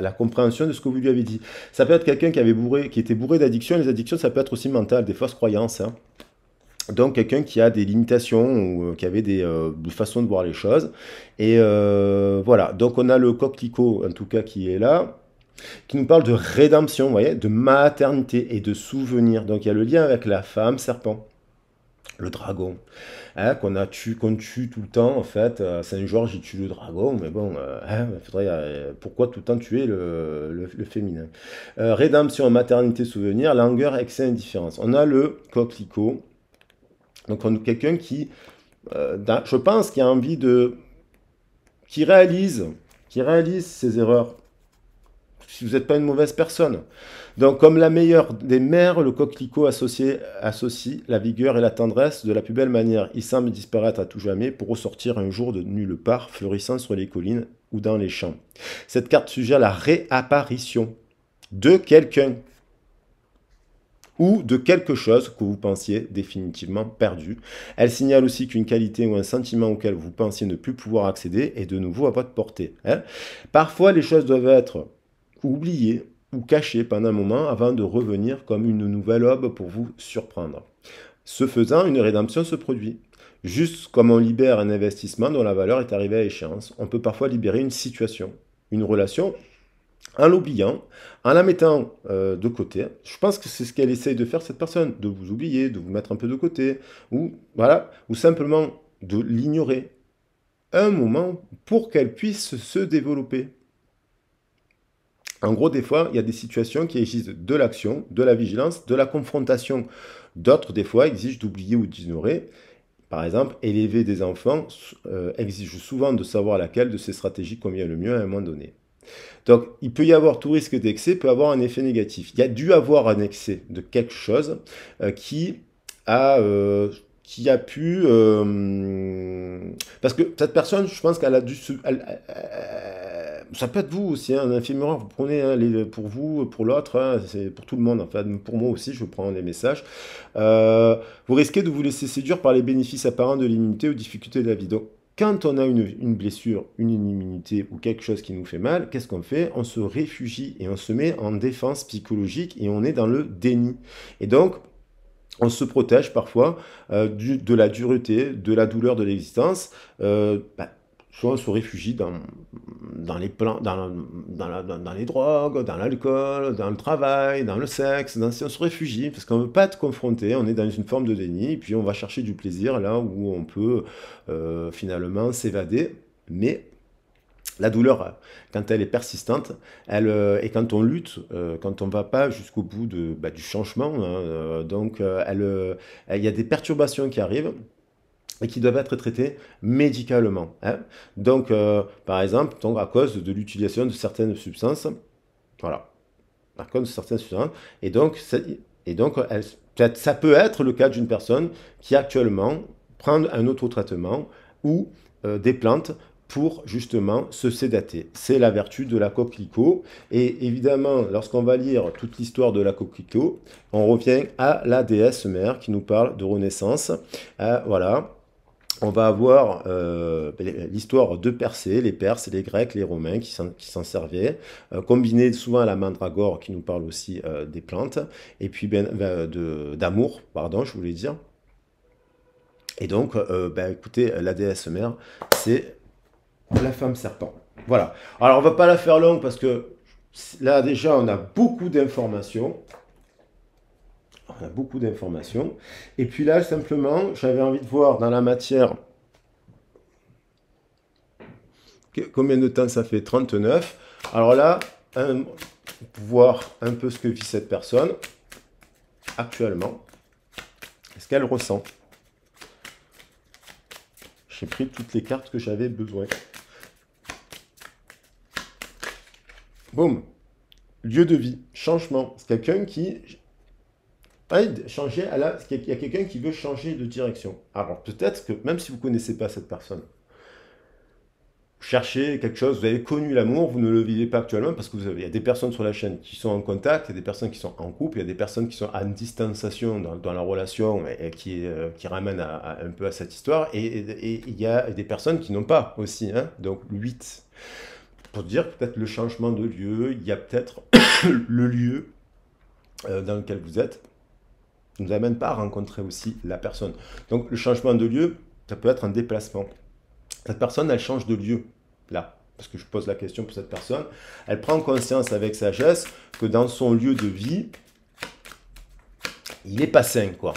la compréhension de ce que vous lui avez dit. Ça peut être quelqu'un qui était bourré d'addictions. Les addictions, ça peut être aussi mental, des fausses croyances, hein. Donc quelqu'un qui a des limitations ou qui avait des façons de voir les choses. Et voilà, donc on a le coquelicot, en tout cas, qui est là, qui nous parle de rédemption, vous voyez, de maternité et de souvenir. Donc il y a le lien avec la femme serpent, le dragon, hein, qu'on tue tout le temps, en fait. Saint-Georges, il tue le dragon, mais bon, hein, pourquoi tout le temps tuer le féminin? Rédemption, maternité, souvenir, langueur, excès, indifférence. On a le coquelicot, donc on a quelqu'un qui, je pense, qui a envie qui réalise, ses erreurs. Si vous n'êtes pas une mauvaise personne. Donc, comme la meilleure des mères, le coquelicot associe la vigueur et la tendresse de la plus belle manière. Il semble disparaître à tout jamais pour ressortir un jour de nulle part, fleurissant sur les collines ou dans les champs. Cette carte suggère la réapparition de quelqu'un ou de quelque chose que vous pensiez définitivement perdu. Elle signale aussi qu'une qualité ou un sentiment auquel vous pensiez ne plus pouvoir accéder est de nouveau à votre portée, hein. Parfois, les choses doivent être oubliées ou cachées pendant un moment avant de revenir comme une nouvelle aube pour vous surprendre. Ce faisant, une rédemption se produit. Juste comme on libère un investissement dont la valeur est arrivée à échéance, on peut parfois libérer une situation, une relation, en l'oubliant, en la mettant de côté. Je pense que c'est ce qu'elle essaye de faire, cette personne, de vous oublier, de vous mettre un peu de côté, ou voilà, ou simplement de l'ignorer un moment pour qu'elle puisse se développer. En gros, des fois, il y a des situations qui exigent de l'action, de la vigilance, de la confrontation. D'autres, des fois, exigent d'oublier ou d'ignorer. Par exemple, élever des enfants exige souvent de savoir laquelle de ces stratégies convient le mieux à un moment donné. Donc, il peut y avoir tout risque d'excès, peut avoir un effet négatif. Il y a dû avoir un excès de quelque chose qui a pu... parce que cette personne, je pense qu'elle a dû... ça peut être vous aussi, hein, un infirmière, vous prenez, hein, pour vous, pour l'autre, hein, c'est pour tout le monde, en fait. Pour moi aussi, je prends les messages. Vous risquez de vous laisser séduire par les bénéfices apparents de l'immunité ou difficultés de la vie. Donc, quand on a une blessure, une immunité ou quelque chose qui nous fait mal, qu'est-ce qu'on fait? On se réfugie et on se met en défense psychologique et on est dans le déni. Et donc, on se protège parfois de la dureté, de la douleur de l'existence. Soit on se réfugie dans les dans les drogues, dans l'alcool, dans le travail, dans le sexe. On se réfugie parce qu'on ne veut pas être confronté. On est dans une forme de déni. Et puis on va chercher du plaisir là où on peut finalement s'évader. Mais la douleur, quand elle est persistante, et quand on lutte, quand on ne va pas jusqu'au bout du changement, hein, il y a des perturbations qui arrivent et qui doivent être traitées médicalement, hein. Donc, par exemple, à cause de l'utilisation de certaines substances, voilà, à cause de certaines substances, et donc, ça peut être le cas d'une personne qui actuellement prend un autotraitement ou des plantes pour justement se sédater. C'est la vertu de la coquelicot. Et évidemment, lorsqu'on va lire toute l'histoire de la coquelicot, on revient à la déesse mère qui nous parle de renaissance. Voilà. On va avoir l'histoire de Persée, les Perses, les Grecs, les Romains qui s'en servaient, combiné souvent à la mandragore qui nous parle aussi des plantes, et puis d'amour, pardon, je voulais dire. Et donc, écoutez, la déesse mère, c'est la femme serpent. Voilà. Alors, on va pas la faire longue parce que là, déjà, on a beaucoup d'informations. On a beaucoup d'informations. Et puis là, simplement, j'avais envie de voir dans la matière combien de temps ça fait. 39. Alors là, voir un peu ce que vit cette personne actuellement. Ce qu'elle ressent. J'ai pris toutes les cartes que j'avais besoin. Boum. Lieu de vie, changement. C'est quelqu'un qui changer il y a quelqu'un qui veut changer de direction. Alors peut-être que même si vous ne connaissez pas cette personne, vous cherchez quelque chose, vous avez connu l'amour, vous ne le vivez pas actuellement parce que il y a des personnes sur la chaîne qui sont en contact, il y a des personnes qui sont en couple, il y a des personnes qui sont en distanciation dans la relation et qui ramènent un peu à cette histoire et il y a des personnes qui n'ont pas aussi. Hein, donc 8. Pour dire peut-être le changement de lieu, il y a peut-être le lieu dans lequel vous êtes ne nous amène pas à rencontrer aussi la personne. Donc le changement de lieu, ça peut être un déplacement. Cette personne, elle change de lieu, là, parce que je pose la question pour cette personne. Elle prend conscience avec sagesse que dans son lieu de vie, il n'est pas sain, quoi.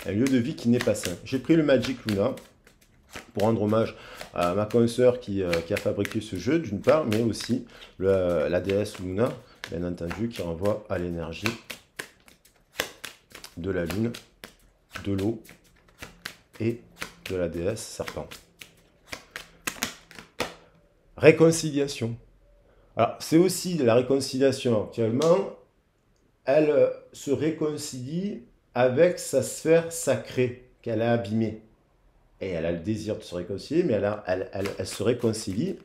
Un lieu de vie qui n'est pas sain. J'ai pris le Magic Luna pour rendre hommage à ma consoeur qui a fabriqué ce jeu, d'une part, mais aussi la déesse Luna, bien entendu, qui renvoie à l'énergie de la lune, de l'eau et de la déesse serpent. Réconciliation. Alors, c'est aussi la réconciliation actuellement. Elle se réconcilie avec sa sphère sacrée qu'elle a abîmée. Et elle a le désir de se réconcilier, mais elle se réconcilie.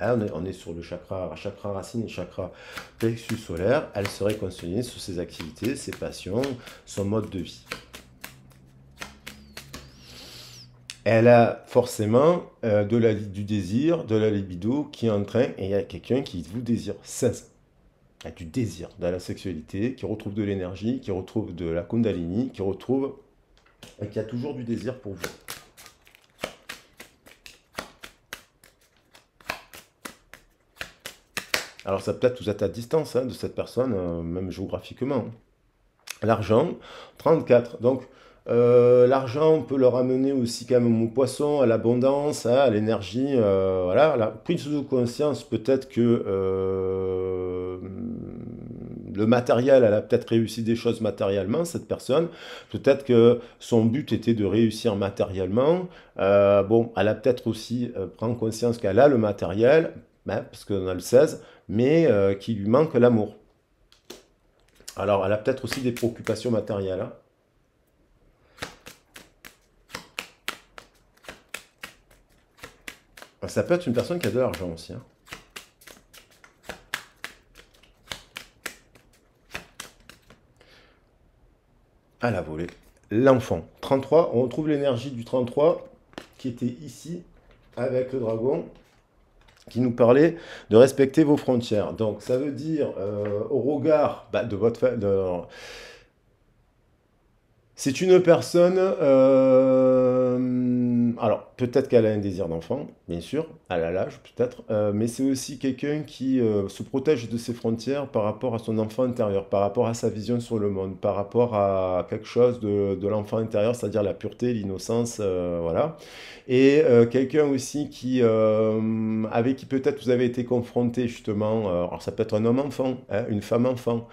Là, on est sur le chakra racine et chakra plexus solaire. Elle se réconcilie sur ses activités, ses passions, son mode de vie. Elle a forcément du désir, de la libido qui est en train, et il y a quelqu'un qui vous désire. Ça, il y a du désir dans la sexualité, qui retrouve de l'énergie, qui retrouve de la kundalini, qui retrouve, et qui a toujours du désir pour vous. Alors ça peut-être vous êtes à distance de cette personne, même géographiquement. L'argent, 34. Donc l'argent, on peut le ramener aussi quand même au poisson, à l'abondance, à l'énergie. Voilà, la prise de conscience, peut-être que le matériel, elle a peut-être réussi des choses matériellement, cette personne. Peut-être que son but était de réussir matériellement. Bon, elle a peut-être aussi prendre conscience qu'elle a le matériel, parce qu'on a le 16, mais qu'il lui manque l'amour. Alors, elle a peut-être aussi des préoccupations matérielles. Hein. Ça peut être une personne qui a de l'argent aussi. Hein. À la volée. L'enfant. 33, on retrouve l'énergie du 33 qui était ici avec le dragon qui nous parlait de respecter vos frontières. Donc ça veut dire au regard de votre... C'est une personne, alors peut-être qu'elle a un désir d'enfant, bien sûr, elle a l'âge peut-être, mais c'est aussi quelqu'un qui se protège de ses frontières par rapport à son enfant intérieur, par rapport à sa vision sur le monde, par rapport à quelque chose de l'enfant intérieur, c'est-à-dire la pureté, l'innocence, voilà. Et quelqu'un aussi avec qui peut-être vous avez été confronté justement, alors ça peut être un homme-enfant, hein, une femme-enfant,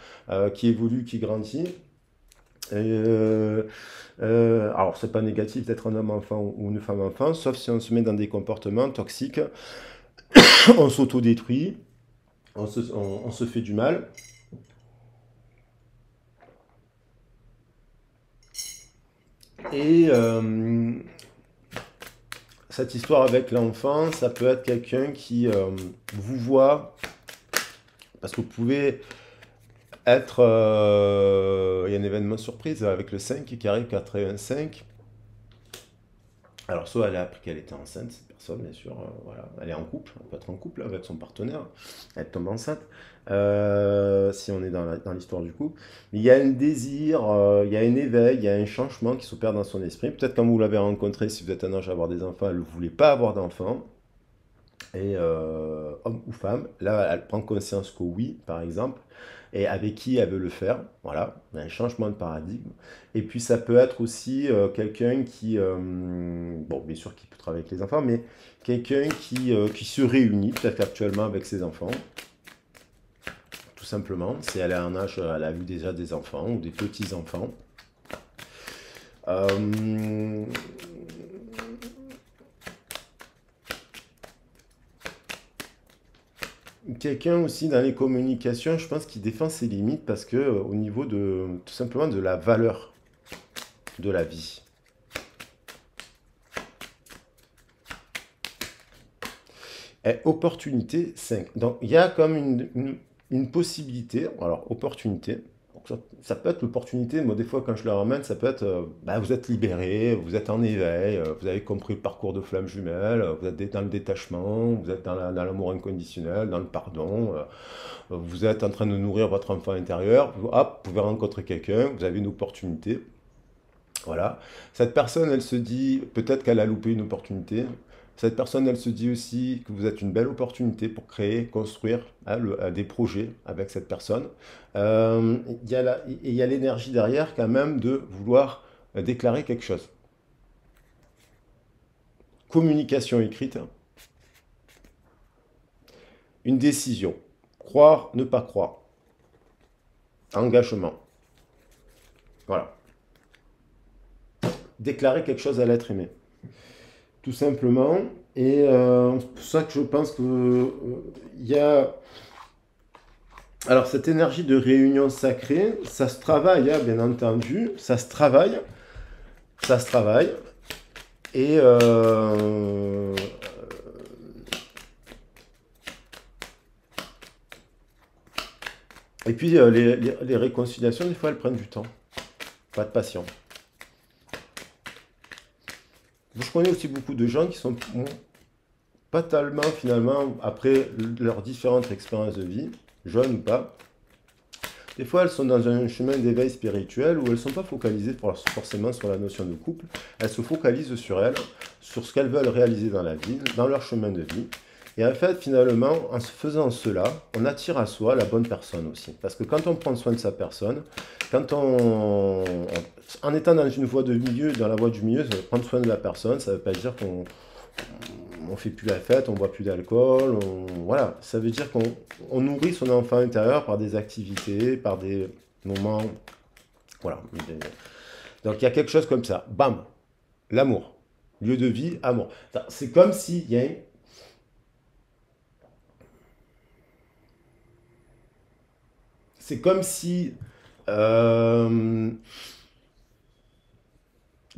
qui évolue, qui grandit. Alors, c'est pas négatif d'être un homme-enfant ou une femme-enfant, sauf si on se met dans des comportements toxiques, on s'autodétruit, on se fait du mal. Et cette histoire avec l'enfant, ça peut être quelqu'un qui vous voit, parce que vous pouvez être... il y a un événement surprise avec le 5 qui arrive, 85. Alors, soit elle a appris qu'elle était enceinte, cette personne, bien sûr, voilà. Elle est en couple, elle peut être en couple avec son partenaire, elle tombe enceinte, si on est dans l'histoire du couple. Mais il y a un désir, il y a un éveil, il y a un changement qui s'opère dans son esprit. Peut-être quand vous l'avez rencontré, si vous êtes un ange à avoir des enfants, elle ne voulait pas avoir d'enfants. Et homme ou femme, là, elle prend conscience que oui, par exemple, et avec qui elle veut le faire. Voilà, il y a un changement de paradigme. Et puis ça peut être aussi quelqu'un qui, bon, bien sûr, qui peut travailler avec les enfants, mais quelqu'un qui se réunit, peut-être actuellement avec ses enfants, tout simplement. Si elle a un âge, elle a eu déjà des enfants ou des petits-enfants. Euh, Quelqu'un aussi dans les communications, je pense qu'il défend ses limites parce que au niveau de tout simplement de la valeur de la vie. Et opportunité 5. Donc il y a comme une possibilité, alors opportunité, donc ça peut être l'opportunité, moi des fois quand je le ramène, ça peut être, bah, vous êtes libéré, vous êtes en éveil, vous avez compris le parcours de flamme jumelle, vous êtes dans le détachement, vous êtes dans l'amour inconditionnel, dans le pardon, vous êtes en train de nourrir votre enfant intérieur, hop, vous pouvez rencontrer quelqu'un, vous avez une opportunité. Voilà. Cette personne, elle se dit, peut-être qu'elle a loupé une opportunité. Cette personne, elle se dit aussi que vous êtes une belle opportunité pour créer, construire hein, des projets avec cette personne. Il y a l'énergie derrière quand même de vouloir déclarer quelque chose. Communication écrite, une décision. Croire, ne pas croire. Engagement. Voilà. Déclarer quelque chose à l'être aimé. Tout simplement. Et c'est pour ça que je pense que il y a... Alors cette énergie de réunion sacrée, ça se travaille, hein, bien entendu, ça se travaille, ça se travaille. Et et puis les réconciliations, des fois, elles prennent du temps. Pas de patience. Je connais aussi beaucoup de gens qui sont pas tellement, finalement, après leurs différentes expériences de vie, jeunes ou pas, des fois elles sont dans un chemin d'éveil spirituel où elles ne sont pas focalisées forcément sur la notion de couple, elles se focalisent sur elles, sur ce qu'elles veulent réaliser dans la vie, dans leur chemin de vie. Et en fait, finalement, en se faisant cela, on attire à soi la bonne personne aussi. Parce que quand on prend soin de sa personne, en étant dans une voie de milieu, dans la voie du milieu, prendre soin de la personne, ça ne veut pas dire qu'on on fait plus la fête, on boit plus d'alcool, voilà. Ça veut dire qu'on nourrit son enfant intérieur par des activités, par des moments, voilà. Donc il y a quelque chose comme ça. Bam, l'amour, lieu de vie, amour. C'est comme s'il y a c'est comme si il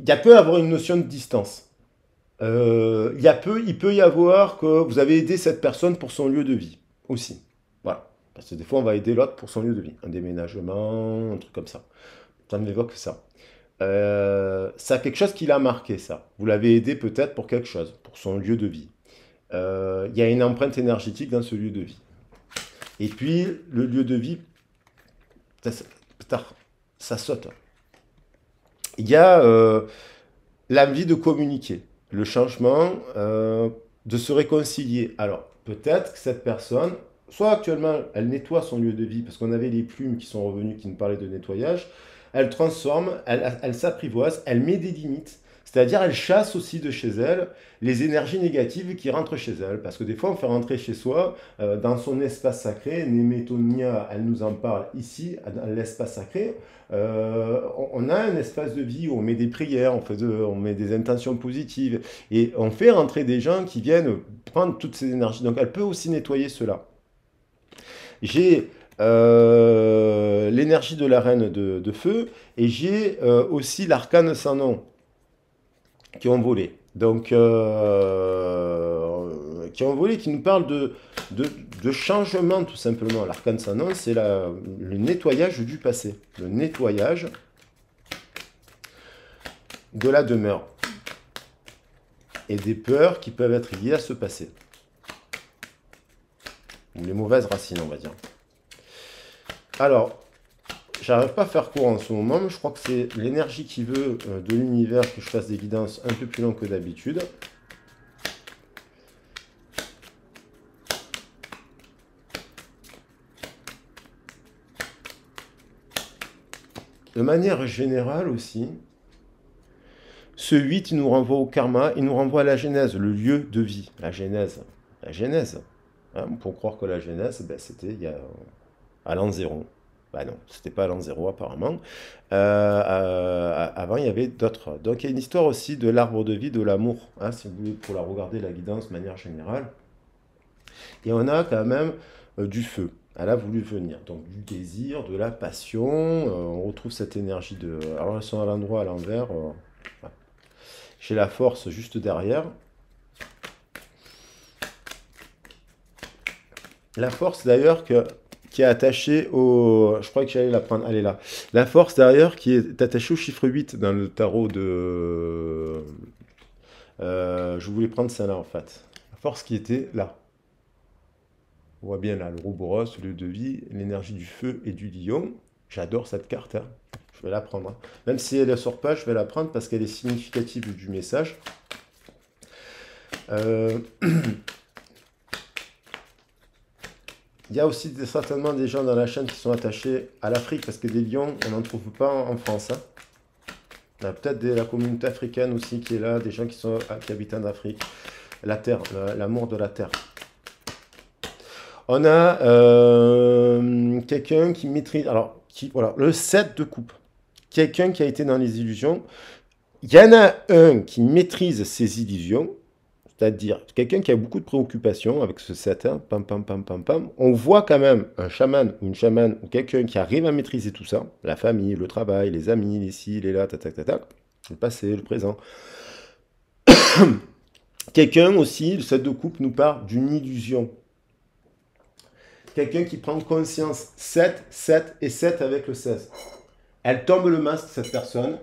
y a peut avoir une notion de distance. Il peut y avoir que vous avez aidé cette personne pour son lieu de vie aussi. Voilà. Parce que des fois, on va aider l'autre pour son lieu de vie. Un déménagement, un truc comme ça. Ça m'évoque ça. Ça a quelque chose qui l'a marqué, ça. Vous l'avez aidé peut-être pour quelque chose, pour son lieu de vie. Il y a une empreinte énergétique dans ce lieu de vie. Et puis, le lieu de vie, ça, ça saute. Il y a l'envie de communiquer, le changement, de se réconcilier. Alors, peut-être que cette personne, soit actuellement, elle nettoie son lieu de vie, parce qu'on avait les plumes qui sont revenues, qui nous parlaient de nettoyage, elle transforme, elle s'apprivoise, elle met des limites, c'est-à-dire elle chasse aussi de chez elle les énergies négatives qui rentrent chez elle. Parce que des fois, on fait rentrer chez soi, dans son espace sacré, Némétonia, elle nous en parle ici, dans l'espace sacré, on a un espace de vie où on met des prières, on met des intentions positives, et on fait rentrer des gens qui viennent prendre toutes ces énergies. Donc elle peut aussi nettoyer cela. J'ai l'énergie de la reine de feu, et j'ai aussi l'arcane sans nom. qui ont volé. Donc, qui ont volé, qui nous parlent de, de changement tout simplement. L'arcane sans nom, c'est le nettoyage du passé. Le nettoyage de la demeure. Et des peurs qui peuvent être liées à ce passé. Ou les mauvaises racines, on va dire. Alors, j'arrive pas à faire court en ce moment, mais je crois que c'est l'énergie qui veut de l'univers que je fasse des guidances un peu plus longues que d'habitude. De manière générale aussi, ce 8, il nous renvoie au karma, il nous renvoie à la genèse, le lieu de vie, la genèse. La genèse. Hein, pour croire que la genèse, ben, c'était à l'an zéro. Ben non, c'était pas à l'an zéro apparemment. Avant, il y avait d'autres. Donc il y a une histoire aussi de l'arbre de vie, de l'amour, hein, si vous voulez, pour la regarder la guidance de manière générale. Et on a quand même du feu. Elle a voulu venir. Donc du désir, de la passion. On retrouve cette énergie de. Alors elles sont à l'endroit, à l'envers. Ouais. J'ai la force juste derrière. La force d'ailleurs qui est attachée au... Je crois que j'allais la prendre. Elle est là. La force d'ailleurs qui est attachée au chiffre 8 dans le tarot de... je voulais prendre celle-là en fait. La force qui était là. On voit bien là le Rouboros, le lieu de vie, l'énergie du feu et du lion. J'adore cette carte. Hein. Je vais la prendre. Hein. Même si elle ne sort pas, je vais la prendre parce qu'elle est significative du message. Il y a aussi certainement des gens dans la chaîne qui sont attachés à l'Afrique parce que des lions, on n'en trouve pas en France. Hein. Il y a peut-être la communauté africaine aussi qui est là, des gens qui habitent en Afrique. La terre, l'amour de la terre. On a quelqu'un qui maîtrise. Alors, voilà, le 7 de coupe. Quelqu'un qui a été dans les illusions. Il y en a un qui maîtrise ses illusions, c'est-à-dire quelqu'un qui a beaucoup de préoccupations avec ce 7, hein, pam, pam, pam, pam, pam. On voit quand même un chaman ou une chamane ou quelqu'un qui arrive à maîtriser tout ça, la famille, le travail, les amis, les ci, les là, tac, tac, tac, tac, le passé, le présent. Quelqu'un aussi, le 7 de coupe nous parle d'une illusion. Quelqu'un qui prend conscience, 7, 7 et 7 avec le 16. Elle tombe le masque, cette personne.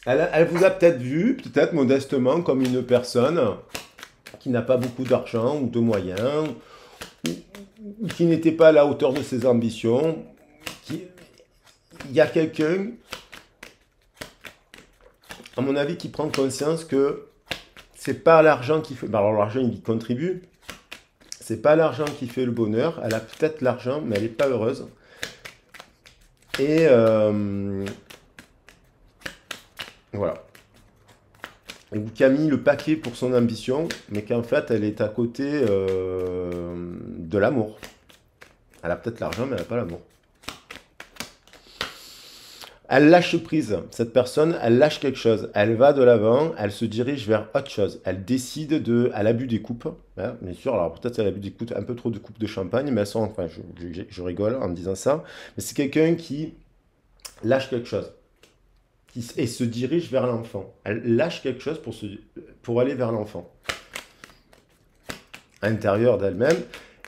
Elle vous a peut-être vu, peut-être modestement, comme une personne qui n'a pas beaucoup d'argent ou de moyens, ou qui n'était pas à la hauteur de ses ambitions. Il y a quelqu'un, à mon avis, qui prend conscience que c'est pas l'argent qui fait... Alors l'argent, il y contribue. C'est pas l'argent qui fait le bonheur. Elle a peut-être l'argent, mais elle n'est pas heureuse. Et voilà. Et qui a mis le paquet pour son ambition, mais qu'en fait, elle est à côté de l'amour. Elle a peut-être l'argent, mais elle n'a pas l'amour. Elle lâche prise. Cette personne, elle lâche quelque chose. Elle va de l'avant, elle se dirige vers autre chose. Elle décide de... Elle a bu des coupes, hein, bien sûr. Alors peut-être elle a bu des coupes, un peu trop de coupes de champagne, mais elles sont... Enfin, je rigole en disant ça. Mais c'est quelqu'un qui lâche quelque chose. Et se dirige vers l'enfant. Elle lâche quelque chose pour aller vers l'enfant. À l'intérieur d'elle-même.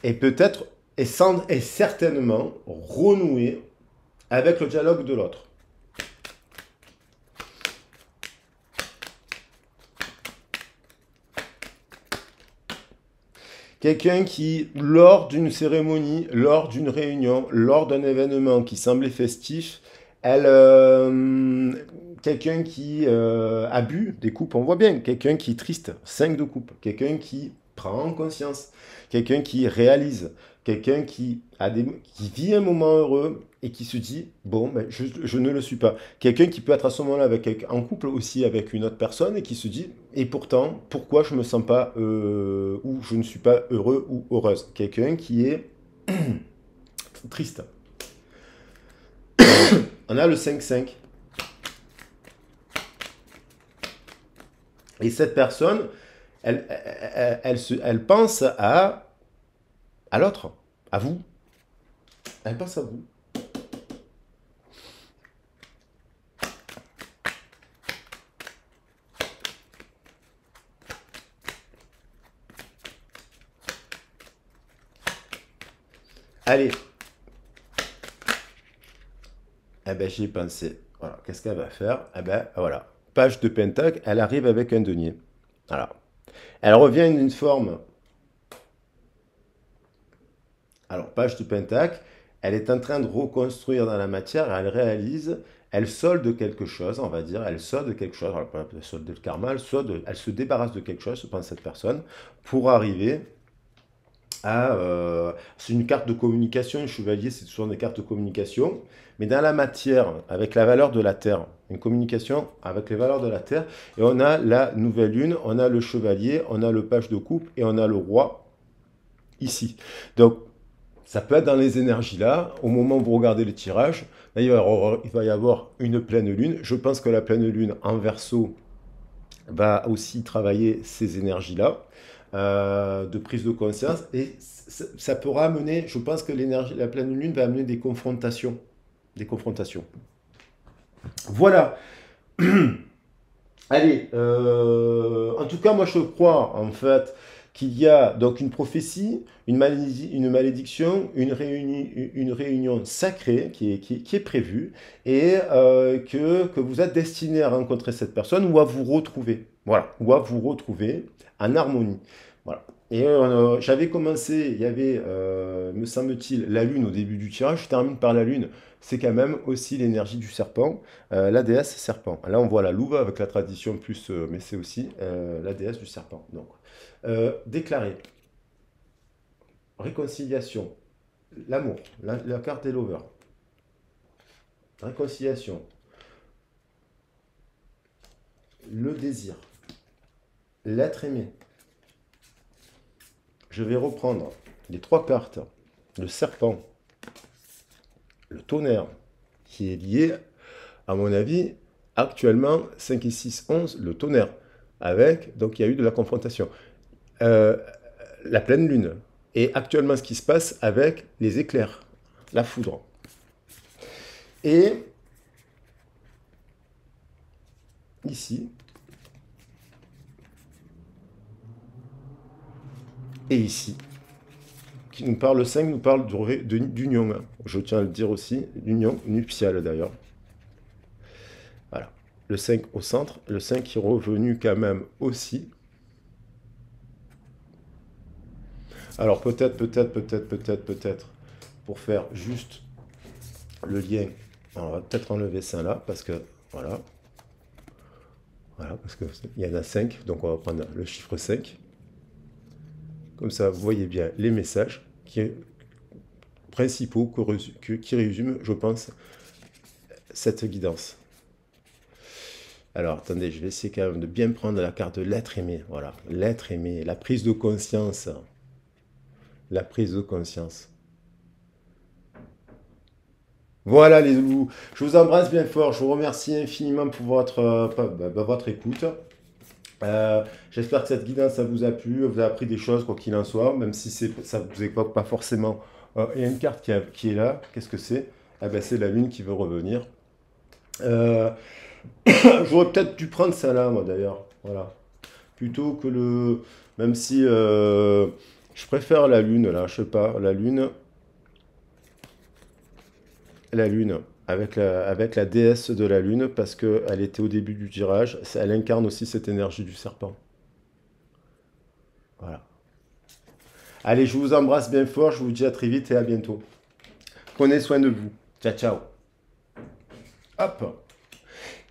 Et peut-être, et certainement, renouer avec le dialogue de l'autre. Quelqu'un qui, lors d'une cérémonie, lors d'une réunion, lors d'un événement qui semblait festif, quelqu'un qui a bu des coupes, on voit bien, quelqu'un qui est triste, 5 de coupe, quelqu'un qui prend conscience, quelqu'un qui réalise, quelqu'un qui vit un moment heureux et qui se dit, bon, ben, je ne le suis pas. Quelqu'un qui peut être à ce moment-là en couple aussi avec une autre personne et qui se dit, et pourtant, pourquoi je ne me sens pas, ou je ne suis pas heureux ou heureuse. Quelqu'un qui est triste. On a le 5-5. Et cette personne, elle pense à l'autre, à vous. Elle pense à vous. Allez. Eh ben, j'y ai pensé. Voilà. Qu'est-ce qu'elle va faire? Eh ben, voilà. Page de pentacle, elle arrive avec un denier. Voilà. Elle revient d'une forme. Alors, page de pentacle, elle est en train de reconstruire dans la matière, elle réalise, elle solde quelque chose, on va dire, elle solde quelque chose, alors, elle solde le karma, elle se débarrasse de quelque chose, je pense, cette personne, pour arriver à... c'est une carte de communication, un chevalier, c'est toujours des cartes de communication, mais dans la matière, avec la valeur de la Terre, une communication avec les valeurs de la Terre, et on a la nouvelle lune, on a le chevalier, on a le page de coupe, et on a le roi, ici. Donc, ça peut être dans les énergies là, au moment où vous regardez le tirage, là, il va y avoir une pleine lune. Je pense que la pleine lune en Verseau va aussi travailler ces énergies-là, de prise de conscience, et ça pourra amener, je pense que l'énergie, la pleine lune va amener des confrontations. Des confrontations. Voilà. Allez, en tout cas, moi je crois en fait qu'il y a donc une prophétie, une malédiction, une réunion sacrée qui est prévue et que vous êtes destiné à rencontrer cette personne ou à vous retrouver. Voilà, ou à vous retrouver en harmonie. Voilà. Et j'avais commencé, il y avait, me semble-t-il, la lune au début du tirage, je termine par la lune, c'est quand même aussi l'énergie du serpent, la déesse serpent. Là, on voit la louve avec la tradition plus, mais c'est aussi la déesse du serpent. Donc, déclarer, réconciliation, l'amour, la carte des lovers, réconciliation, le désir, l'être aimé. Je vais reprendre les trois cartes, le serpent, le tonnerre, qui est lié, à mon avis, actuellement, 5 et 6, 11, le tonnerre, avec, donc il y a eu de la confrontation. La pleine lune, et actuellement ce qui se passe avec les éclairs, la foudre. Et ici, et ici, qui nous parle, le 5 nous parle d'union, je tiens à le dire aussi, d'union nuptiale d'ailleurs. Voilà, le 5 au centre, le 5 qui est revenu quand même aussi. Alors peut-être, pour faire juste le lien, on va peut-être enlever ça là, parce que, voilà, parce qu'il y en a 5, donc on va prendre le chiffre 5. Comme ça, vous voyez bien les messages principaux qui résument, je pense, cette guidance. Alors, attendez, je vais essayer quand même de bien prendre la carte de l'être aimé. Voilà, l'être aimé, la prise de conscience. La prise de conscience. Voilà les loups, je vous embrasse bien fort, je vous remercie infiniment pour votre écoute. J'espère que cette guidance ça vous a plu, vous a appris des choses quoi qu'il en soit, même si ça ne vous évoque pas forcément. Il y a une carte qui est là, qu'est-ce que c'est? Ah ben, c'est la lune qui veut revenir. J'aurais peut-être dû prendre ça là, moi d'ailleurs, voilà. Plutôt que le... Même si je préfère la lune là, je sais pas, la lune avec la déesse de la lune, parce qu'elle était au début du tirage, elle incarne aussi cette énergie du serpent. Voilà. Allez, je vous embrasse bien fort, je vous dis à très vite et à bientôt. Prenez soin de vous. Ciao, ciao. Hop.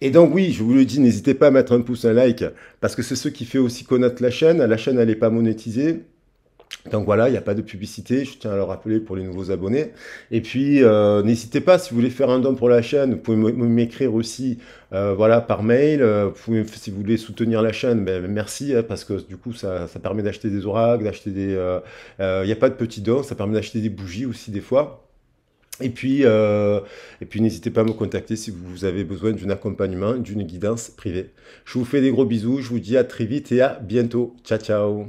Et donc oui, je vous le dis, n'hésitez pas à mettre un pouce, un like, parce que c'est ce qui fait aussi connaître la chaîne. La chaîne, elle n'est pas monétisée. Donc voilà, il n'y a pas de publicité, je tiens à le rappeler pour les nouveaux abonnés. Et puis, n'hésitez pas, si vous voulez faire un don pour la chaîne, vous pouvez m'écrire aussi voilà, par mail. Si vous voulez soutenir la chaîne, ben, merci, hein, parce que du coup, ça permet d'acheter des oracles, d'acheter des... Il n'y a pas de petits dons, ça permet d'acheter des bougies aussi des fois. Et puis n'hésitez pas à me contacter si vous avez besoin d'un accompagnement, d'une guidance privée. Je vous fais des gros bisous, je vous dis à très vite et à bientôt. Ciao, ciao.